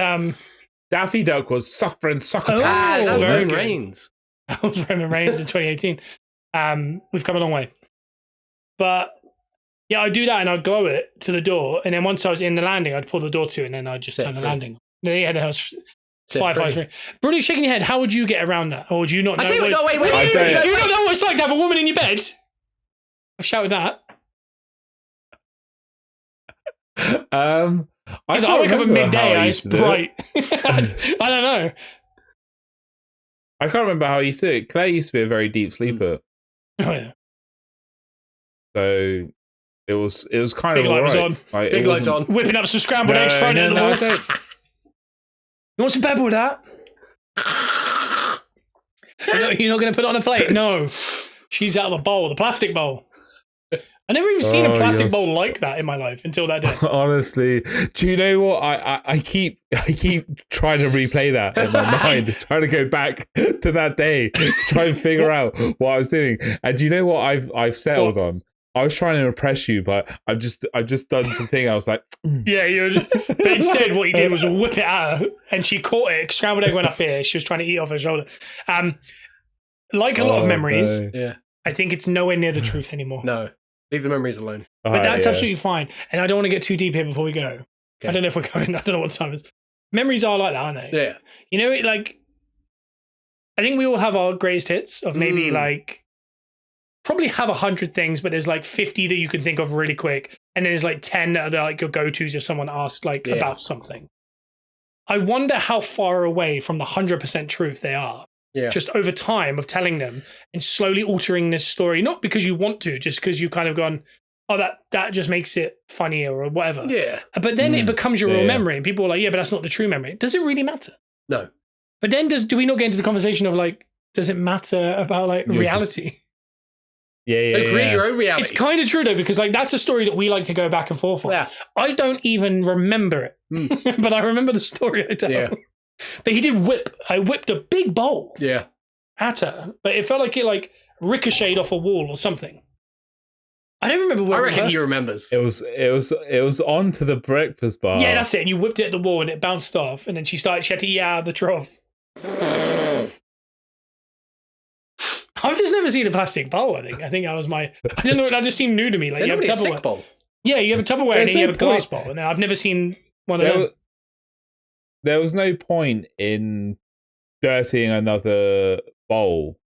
Daffy Duck was suffering soccer. That's Roman Reigns. That was Roman Reigns in 2018. We've come a long way. But yeah, I'd do that and I'd glow it to the door, and then once I was in the landing, I'd pull the door to, and then I'd just turn the landing. Yeah, that was Fireflies. Bruno, shaking your head. How would you get around that? Or would you not know? Do you not know what it's like to have a woman in your bed? I've shouted that. I wake up at midday. It's bright. I don't know. I can't remember how I used to do it. Claire used to be a very deep sleeper. Oh yeah. So it was kind Big of light was on. Like, Big lights on. Whipping up some scrambled eggs, throwing it at the wall. You want some pepper with that? You're not going to put it on a plate? No. She's out of the bowl, the plastic bowl. I never even seen a plastic bowl like that in my life until that day. Honestly, do you know what? I keep trying to replay that in my mind, trying to go back to that day to try and figure out what I was doing. And do you know what I've settled on? I was trying to impress you, but I've just done something. I was like, yeah, but instead what he did was whip it at her, and she caught it. Scrambled egg went up here. She was trying to eat off her shoulder. Like a lot of memories, I think it's nowhere near the truth anymore. No, leave the memories alone. But that's absolutely fine. And I don't want to get too deep here before we go. Okay. I don't know if we're going. I don't know what time it is. Memories are like that, aren't they? Yeah. You know, like I think we all have our greatest hits of maybe like. Probably have 100 things, but there's like 50 that you can think of really quick, and then there's like 10 that are like your go-tos if someone asks like about something. I wonder how far away from the 100% truth they are. Yeah. Just over time of telling them and slowly altering this story, not because you want to, just because you've kind of gone, oh, that just makes it funnier or whatever. Yeah. But then it becomes your real memory, and people are like, yeah, but that's not the true memory. Does it really matter? No. But then do we not get into the conversation of like, does it matter about like reality? Create your own reality. It's kind of true though, because like that's a story that we like to go back and forth on. Yeah. I don't even remember it, but I remember the story I tell. Yeah. But he did whip. I whipped a big bowl. Yeah. At her, but it felt like it like ricocheted off a wall or something. I don't remember where. I reckon he remembers. It was onto the breakfast bar. Yeah, that's it. And you whipped it at the wall, and it bounced off, and then she had to eat out of the trough. I've just never seen a plastic bowl, I think that was my... I don't know, that just seemed new to me. Like you have a Tupperware bowl. Yeah, you have a Tupperware and then you have a glass bowl. And I've never seen one of them. There was no point in dirtying another bowl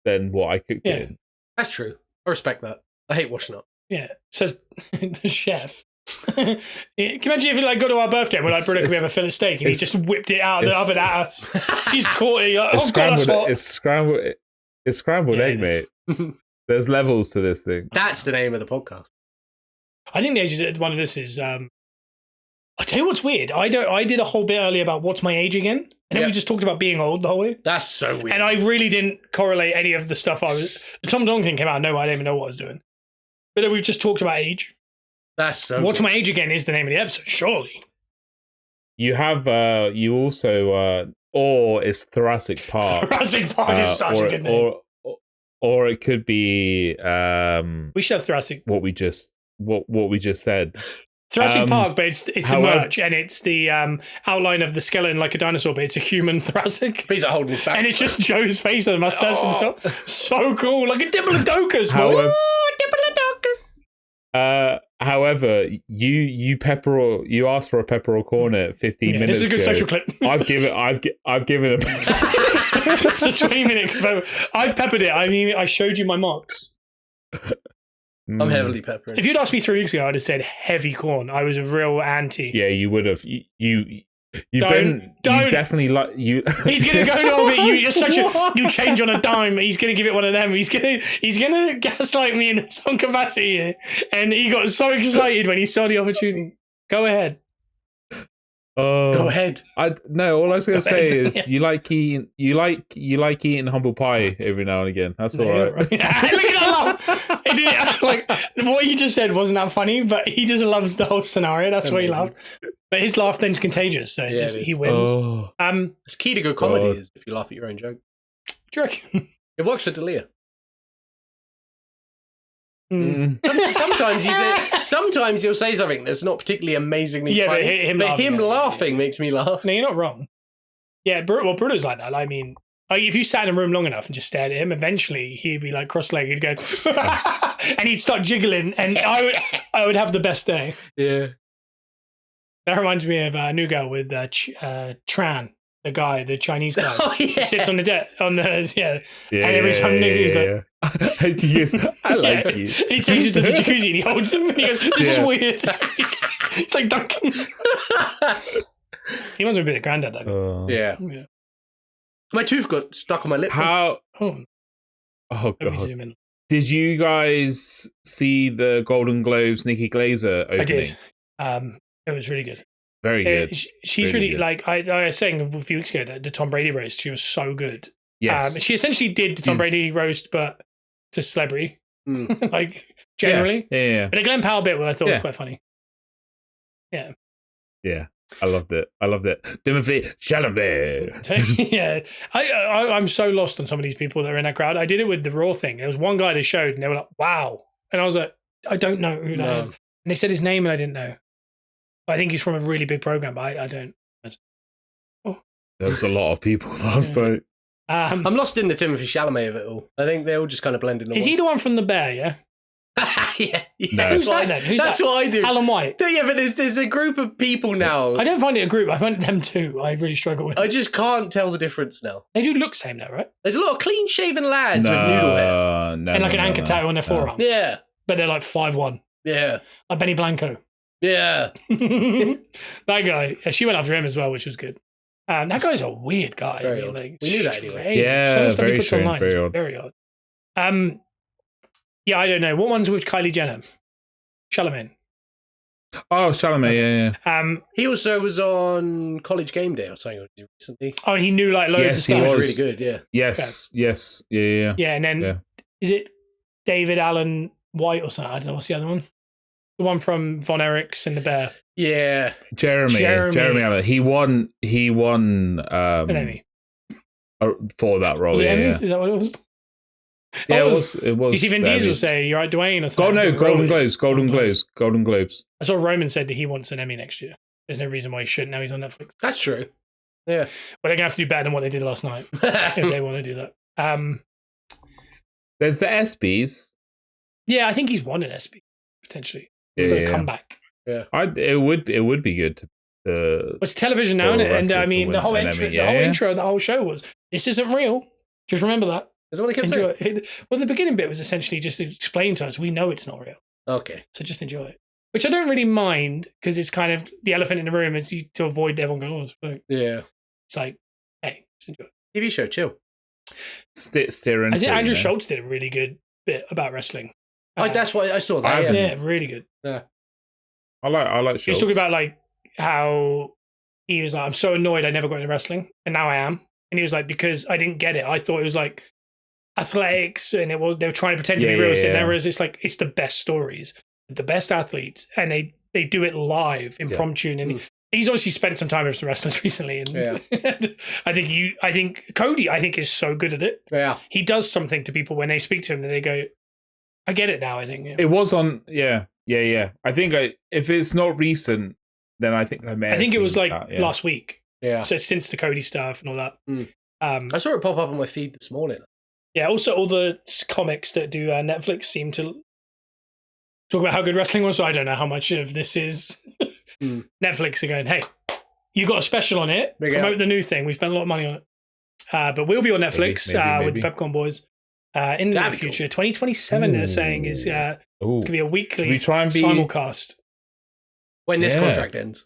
than what I cooked in. That's true. I respect that. I hate washing up. Yeah, says the chef. Can you imagine if you like go to our birthday and we're like, Bruno, can we have a fillet steak? And he just whipped it out of the oven at us. He's caught it. Like, oh, God, that's hot. It's scrambled egg, mate. There's levels to this thing. That's the name of the podcast. I think the one of this is I'll tell you what's weird. I did a whole bit earlier about what's my age again, and then we just talked about being old the whole way. That's so weird. And I really didn't correlate any of the stuff I was. The Tom Dong thing came out. No, I didn't even know what I was doing. But then we just talked about age. That's so. What's my age again is the name of the episode. Surely. You have. You also. Or it's Thoracic Park. Thoracic Park is such a good name. Or it could be. We should have Thoracic. What we just said. Thoracic Park, but it's the merch and it's the outline of the skeleton like a dinosaur, but it's a human thoracic. He's holding his back. And it's just Joe's face with a mustache on the top. So cool. Like a Diplodocus. However, you asked for a peppercorn at 15 minutes. This is a good social clip. I've given it. It's a 20-minute. I've peppered it. I mean, I showed you my marks. I'm heavily peppering. If you'd asked me 3 weeks ago, I'd have said heavy corn. I was a real anti. Yeah, you would have. You definitely like you. He's gonna go no, but you're such a. You change on a dime. He's gonna give it one of them. He's gonna gaslight me in some capacity here. And he got so excited when he saw the opportunity. Go ahead. Go ahead. No, all I was gonna say is you like eating humble pie every now and again. That's all right. Look at that laugh. Like what you just said wasn't that funny, but he just loves the whole scenario. That's why he laughed. But his laugh then's contagious, so he wins. Oh. It's key to good comedy is if you laugh at your own joke. Do you reckon? It works for D'Elia. Sometimes he'll say something that's not particularly amazingly funny, but him laughing makes me laugh. No, you're not wrong. Yeah, Bruno's like that. I mean, if you sat in a room long enough and just stared at him, eventually he'd be like cross-legged, he'd go, and he'd start jiggling, and I would have the best day. Yeah. That reminds me of a new girl with Tran, the Chinese guy. Oh, yeah. He sits on the deck, and every time Nikki's like, yes, I like you. And he takes it to the jacuzzi and he holds him and he goes, this is weird. It's like Duncan. He reminds me a bit of Grandad, though. Yeah. My tooth got stuck on my lip. How? Oh, God. Did you guys see the Golden Globes Nikki Glazer opening? I did. It was really good. Very good. She's really good. Like I was saying a few weeks ago, the Tom Brady roast, she was so good. Yes. She essentially did the Tom Brady roast, but to celebrity, like generally. Yeah. But the Glenn Powell bit, I thought was quite funny. Yeah. Yeah. I loved it. Timothy Chalamet. Yeah. I'm so lost on some of these people that are in that crowd. I did it with the Raw thing. There was one guy they showed and they were like, wow. And I was like, I don't know who that is. And they said his name and I didn't know. I think he's from a really big program, but I don't. There was a lot of people last night. I'm lost in the Timothy Chalamet of it all. I think they all just kind of blend in. Is he the one from The Bear, yeah? Yeah. No. Who's that then? That's what I do. Alan White. Yeah, but there's a group of people now. I don't find it a group. I find them too. I really struggle with it. I just can't tell the difference now. They do look the same though, right? There's a lot of clean-shaven lads with noodle hair. And like an anchor tattoo on their forearm. Yeah. But they're like 5'1". Yeah. Like Benny Blanco. Yeah. That guy. She went after him as well, which was good. That guy's a weird guy. Very odd. We knew that anyway. Yeah, some of the stuff very he puts strange, online very is odd. very odd. Yeah, I don't know. What one's with Kylie Jenner? Chalamet. Oh, Chalamet, yeah. He also was on College Game Day or something recently. Oh, and he knew like loads of stuff. He was really good, yeah. Yes, okay. Yes, yeah. Yeah, and then is it David Allen White or something? I don't know. What's the other one? The one from Von Erichs and the Bear. Yeah. Jeremy Allen. He won an Emmy for that role. Was it yeah. Emmys? Is that what it was? Yeah, it was. You see Vin Diesel say, "You're right, Dwayne." Or something. Golden Globes. I saw Roman said that he wants an Emmy next year. There's no reason why he shouldn't. Now he's on Netflix. That's true. Yeah. But they're gonna have to do better than what they did last night if they want to do that. There's the ESPYs. Yeah, I think he's won an ESPY potentially for a comeback. Yeah, it would be good to. It's television now, and I mean the whole intro, the whole show was this isn't real. Just remember that. Is that what they kept saying? Well, the beginning bit was essentially just to explain to us we know it's not real. Okay, so just enjoy it, which I don't really mind because it's kind of the elephant in the room is to avoid everyone going, "Oh, it's fake." Yeah, it's like, hey, just enjoy it. TV show, chill. Steering. I think Andrew Schultz did a really good bit about wrestling. That's why I saw that. Yeah, really good. Yeah. I like Schultz. He's talking about like how he was like, I'm so annoyed I never got into wrestling, and now I am. And he was like, because I didn't get it. I thought it was like athletics, and they were trying to pretend to be real. And whereas it's like, it's the best stories, the best athletes, and they do it live, impromptu. And he's obviously spent some time with the wrestlers recently. And I think Cody, is so good at it. Yeah. He does something to people when they speak to him that they go, I get it now, I think. It was on, I think if it's not recent, then I think I think it was like last week. Yeah. So since the Cody stuff and all that. I saw it pop up on my feed this morning. Yeah, also all the comics that do Netflix seem to talk about how good wrestling was, so I don't know how much of this is Netflix are going, hey, you got a special on it, promote the new thing. We spent a lot of money on it. But we'll be on Netflix maybe. With the Peppercorn Boys in the near future. Cool. 2027, they're saying, is going to be a weekly simulcast. When this contract ends.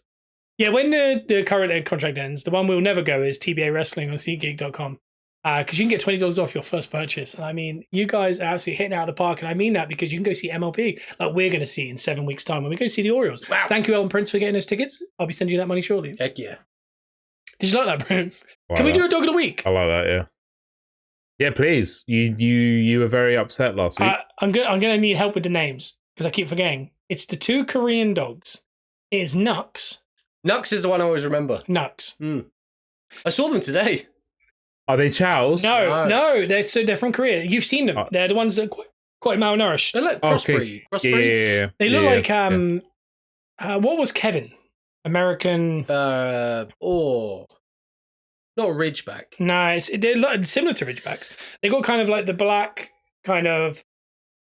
Yeah, when the current contract ends, the one we'll never go is TBA Wrestling on SeatGeek.com. Because you can get $20 off your first purchase. And I mean, you guys are absolutely hitting it out of the park. And I mean that because you can go see MLB like we're going to see in 7 weeks' time when we go see the Orioles. Wow. Thank you, Elton Prince, for getting those tickets. I'll be sending you that money shortly. Heck yeah. Did you like that, Bruno? Can we do a dog of the week? I like that, yeah. Yeah, please. You were very upset last week. I'm gonna need help with the names because I keep forgetting. It's the 2 Korean dogs. It is Nux. Nux is the one I always remember. Nux. I saw them today. Are they chows? No. They're from Korea. You've seen them. They're the ones that are quite malnourished. They look crossbreed. Yeah. They look like what was Kevin? American. Not Ridgeback. No, they're similar to Ridgebacks. They got kind of like the black kind of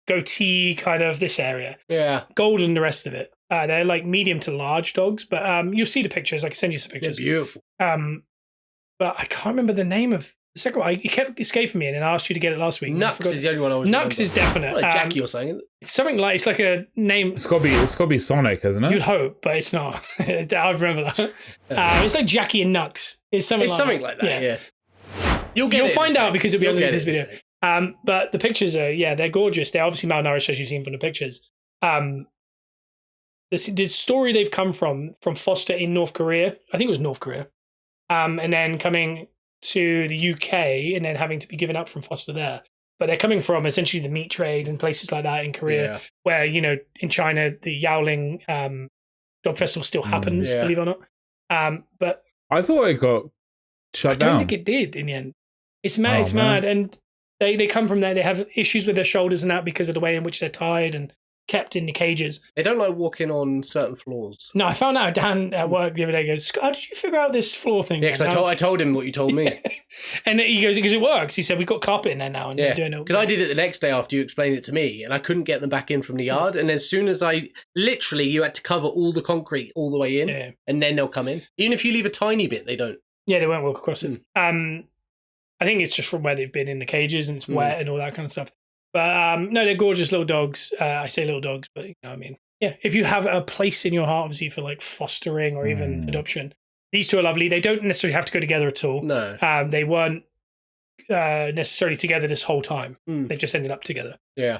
goatee, kind of this area. Yeah. Golden, the rest of it. They're like medium to large dogs, but you'll see the pictures. I can send you some pictures. They're beautiful. But I can't remember the name of the second one. It kept escaping me, and I asked you to get it last week. Nux is the only one I was. Nux is definite. Like Jackie or something. It's something like it's like a name. It's got to be Sonic, isn't it? You'd hope, but it's not. I remember that. It's like Jackie and Nux. It's something like that. Yeah. You'll find out because it'll be underneath this video. But the pictures are they're gorgeous. They're obviously malnourished as you've seen from the pictures. The story they've come from foster in North Korea. I think it was North Korea. And then coming to the UK and then having to be given up from foster there. But they're coming from essentially the meat trade and places like that in Korea, where, in China, the Yowling Dog Festival still happens, believe it or not. But I thought it got shut down. I don't think it did in the end. It's mad. It's mad. And they come from there. They have issues with their shoulders and that because of the way in which they're tied and kept in the cages. They don't like walking on certain floors. No, I found out Dan at work the other day goes, how did you figure out this floor thing? Yeah, because I told him what you told me. And he goes, because it works. He said, we've got carpet in there now. And because I did it the next day after you explained it to me, and I couldn't get them back in from the yard. And as soon as you had to cover all the concrete all the way in, and then they'll come in. Even if you leave a tiny bit, they don't. Yeah, they won't walk across it. I think it's just from where they've been in the cages and it's wet and all that kind of stuff. But no, they're gorgeous little dogs. I say little dogs, but if you have a place in your heart, obviously, for like fostering or even adoption, these 2 are lovely. They don't necessarily have to go together at all. No. They weren't necessarily together this whole time. They've just ended up together. Yeah.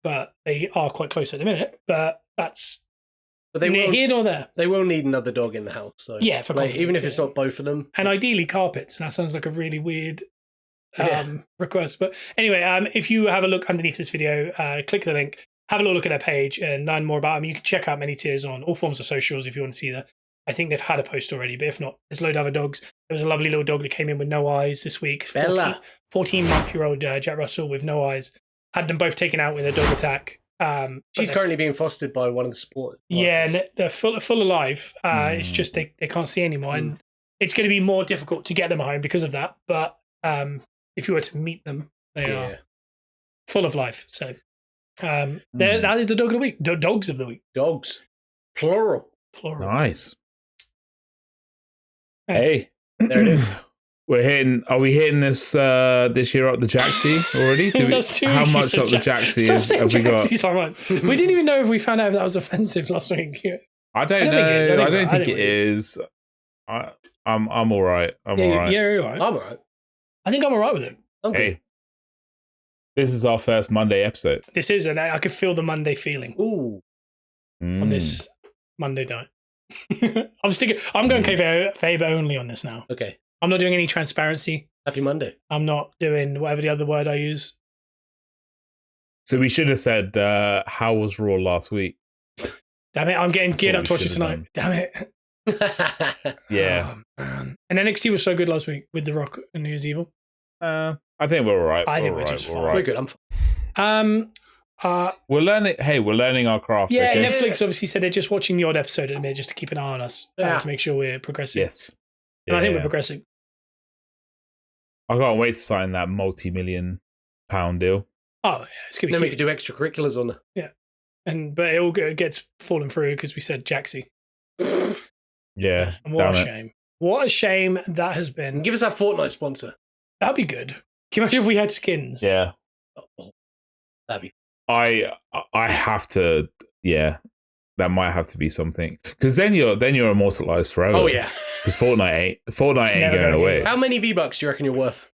But they are quite close at the minute. But that's neither here nor there. They will need another dog in the house. So. Yeah, for even if it's not both of them. And ideally carpets. And that sounds like a really weird request. But anyway, if you have a look underneath this video, click the link, have a little look at their page and learn more about them. You can check out Many Tears on all forms of socials if you want to see that. I think they've had a post already, but if not, there's a load of other dogs. There was a lovely little dog that came in with no eyes this week. 14-month-old Jack Russell with no eyes. Had them both taken out with a dog attack. She's currently being fostered by one of the support. Yeah, and they're full of life. It's just they can't see anymore. And it's going to be more difficult to get them home because of that. But if you were to meet them, they are full of life. So that is the dog of the week. Dogs of the week. Dogs. Plural. Nice. Hey. There it is. Are we hitting this year up the Jaxie already? How much up the Jaxie have we got? So much. We didn't even know if we found out if that was offensive last week. I don't know. I don't think it is. I'm all right. I'm all right. Yeah, you're all right. I'm all right. I think I'm all right with it. Hey, this is our first Monday episode. This is, and I could feel the Monday feeling. Ooh. On this Monday night. I'm going kayfabe only on this now. Okay. I'm not doing any transparency. Happy Monday. I'm not doing whatever the other word I use. So we should have said, how was Raw last week? Damn it, I'm getting geared up to watch it tonight. Damn it. Yeah. Oh, man. And NXT was so good last week with The Rock and New Year's Evil. I think we're all right. I think we're just fine. We're good. I'm fine. We're learning. Hey, we're learning our craft. Yeah, okay? Netflix obviously said they're just watching the odd episode at a minute just to keep an eye on us to make sure we're progressing. Yes. And I think we're progressing. I can't wait to sign that multi-million-pound deal. Oh, yeah, it's gonna be. Then we huge. could do extracurriculars on there. Yeah, but it all gets fallen through because we said Jaxie. Yeah. And what a shame! What a shame that has been. Give us our Fortnite sponsor. That'd be good. Can you imagine if we had skins? Yeah. That'd be. I have to. Yeah. That might have to be something because then you're immortalized forever. Oh yeah, because Fortnite ain't going away. How many V-Bucks do you reckon you're worth?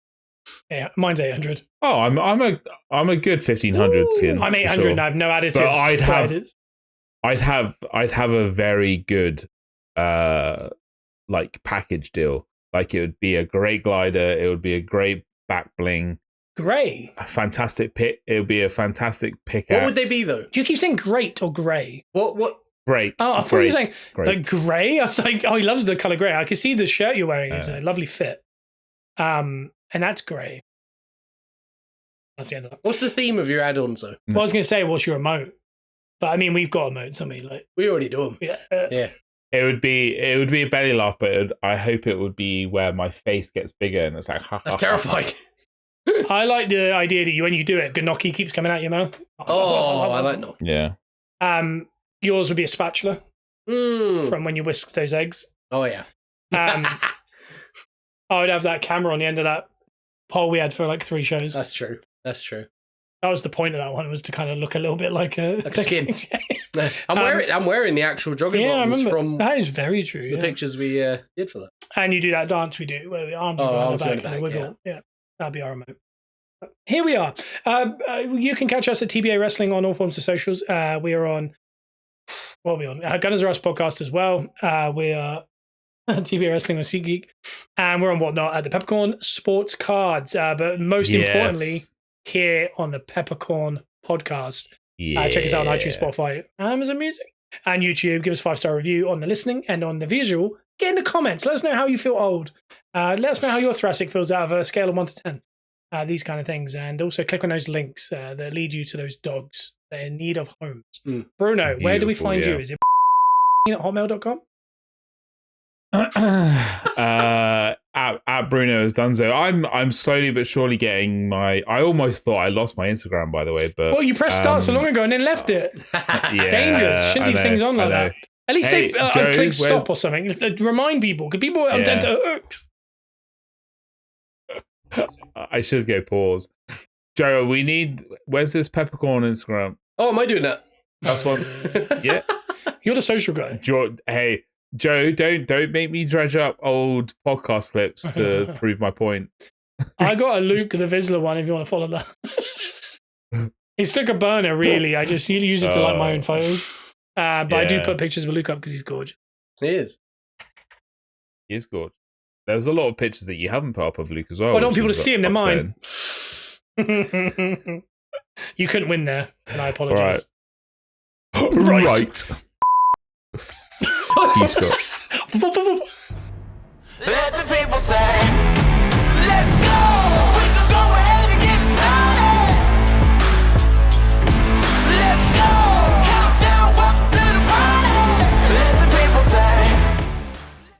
Yeah, mine's 800. Oh, I'm a good 1500 skin. I'm 800 sure. and I have no additives. But I'd have a very good like package deal. Like it would be a great glider. It would be a great back bling. Grey. A fantastic pick. It would be a fantastic pickaxe. What would they be though? Do you keep saying great or grey? What? Great. Oh, I thought you were saying great. like grey. I was like, oh, he loves the colour grey. I can see the shirt you're wearing. It's a lovely fit. And that's grey. That's the end of that. What's the theme of your add-ons though? Well, I was going to say, what's your emote? But I mean, we've got emotes. I mean, like we already do them. Yeah. Yeah. It would be a belly laugh, but I hope it would be where my face gets bigger and it's like, ha, That's ha, terrifying. I like the idea that when you do it, Gnocchi keeps coming out your mouth. Oh, I like that. Yeah. Yours would be a spatula Mm. from when you whisk those eggs. Oh yeah. I would have that camera on the end of that pole we had for like 3 shows. That's true. That's true. That was the point of that one, was to kind of look a little bit like a skin. I'm wearing the actual jogging bottoms from that is very true. the pictures we did for that. And you do that dance we do where the arms are on the back and wiggle. Yeah, that'd be our remote. Here we are. You can catch us at TBA Wrestling on all forms of socials. We are on. What are we on? Gunners R Us podcast as well. We are TBA Wrestling on SeatGeek, and we're on Whatnot at the Peppercorn Sports Cards. But most importantly, here on the Peppercorn podcast. Check us out on iTunes, Spotify, Amazon Music, and YouTube. Give us a 5-star review on the listening and on the visual. Get in the comments. Let us know how you feel old. Let us know how your Thoracic feels out of a scale of 1 to 10. These kind of things. And also click on those links that lead you to those dogs that are in need of homes. Bruno, where do we find you? Is it at hotmail.com? At Bruno has done so. I'm slowly but surely getting my. I almost thought I lost my Instagram, by the way. But well, you pressed start so long ago and then left it. Yeah, dangerous. Shouldn't leave things on like that. At least say Joe, click stop or something. Remind people, because people are dead to hooked. I should go pause. Joe, we need. Where's this Peppercorn Instagram? Oh, am I doing that? That's one. Yeah, you're the social guy. Hey, Joe, don't make me dredge up old podcast clips to prove my point. I got a Luke the Vizsla one if you want to follow that. It's like a burner, really. I just use it to like my own photos. But I do put pictures with Luke up because he's gorgeous. He is. He is gorgeous. There's a lot of pictures that you haven't put up of Luke as well. I don't want people to see him, they're mine. You couldn't win there, and I apologise. Right. Peace, Scott. Let the people say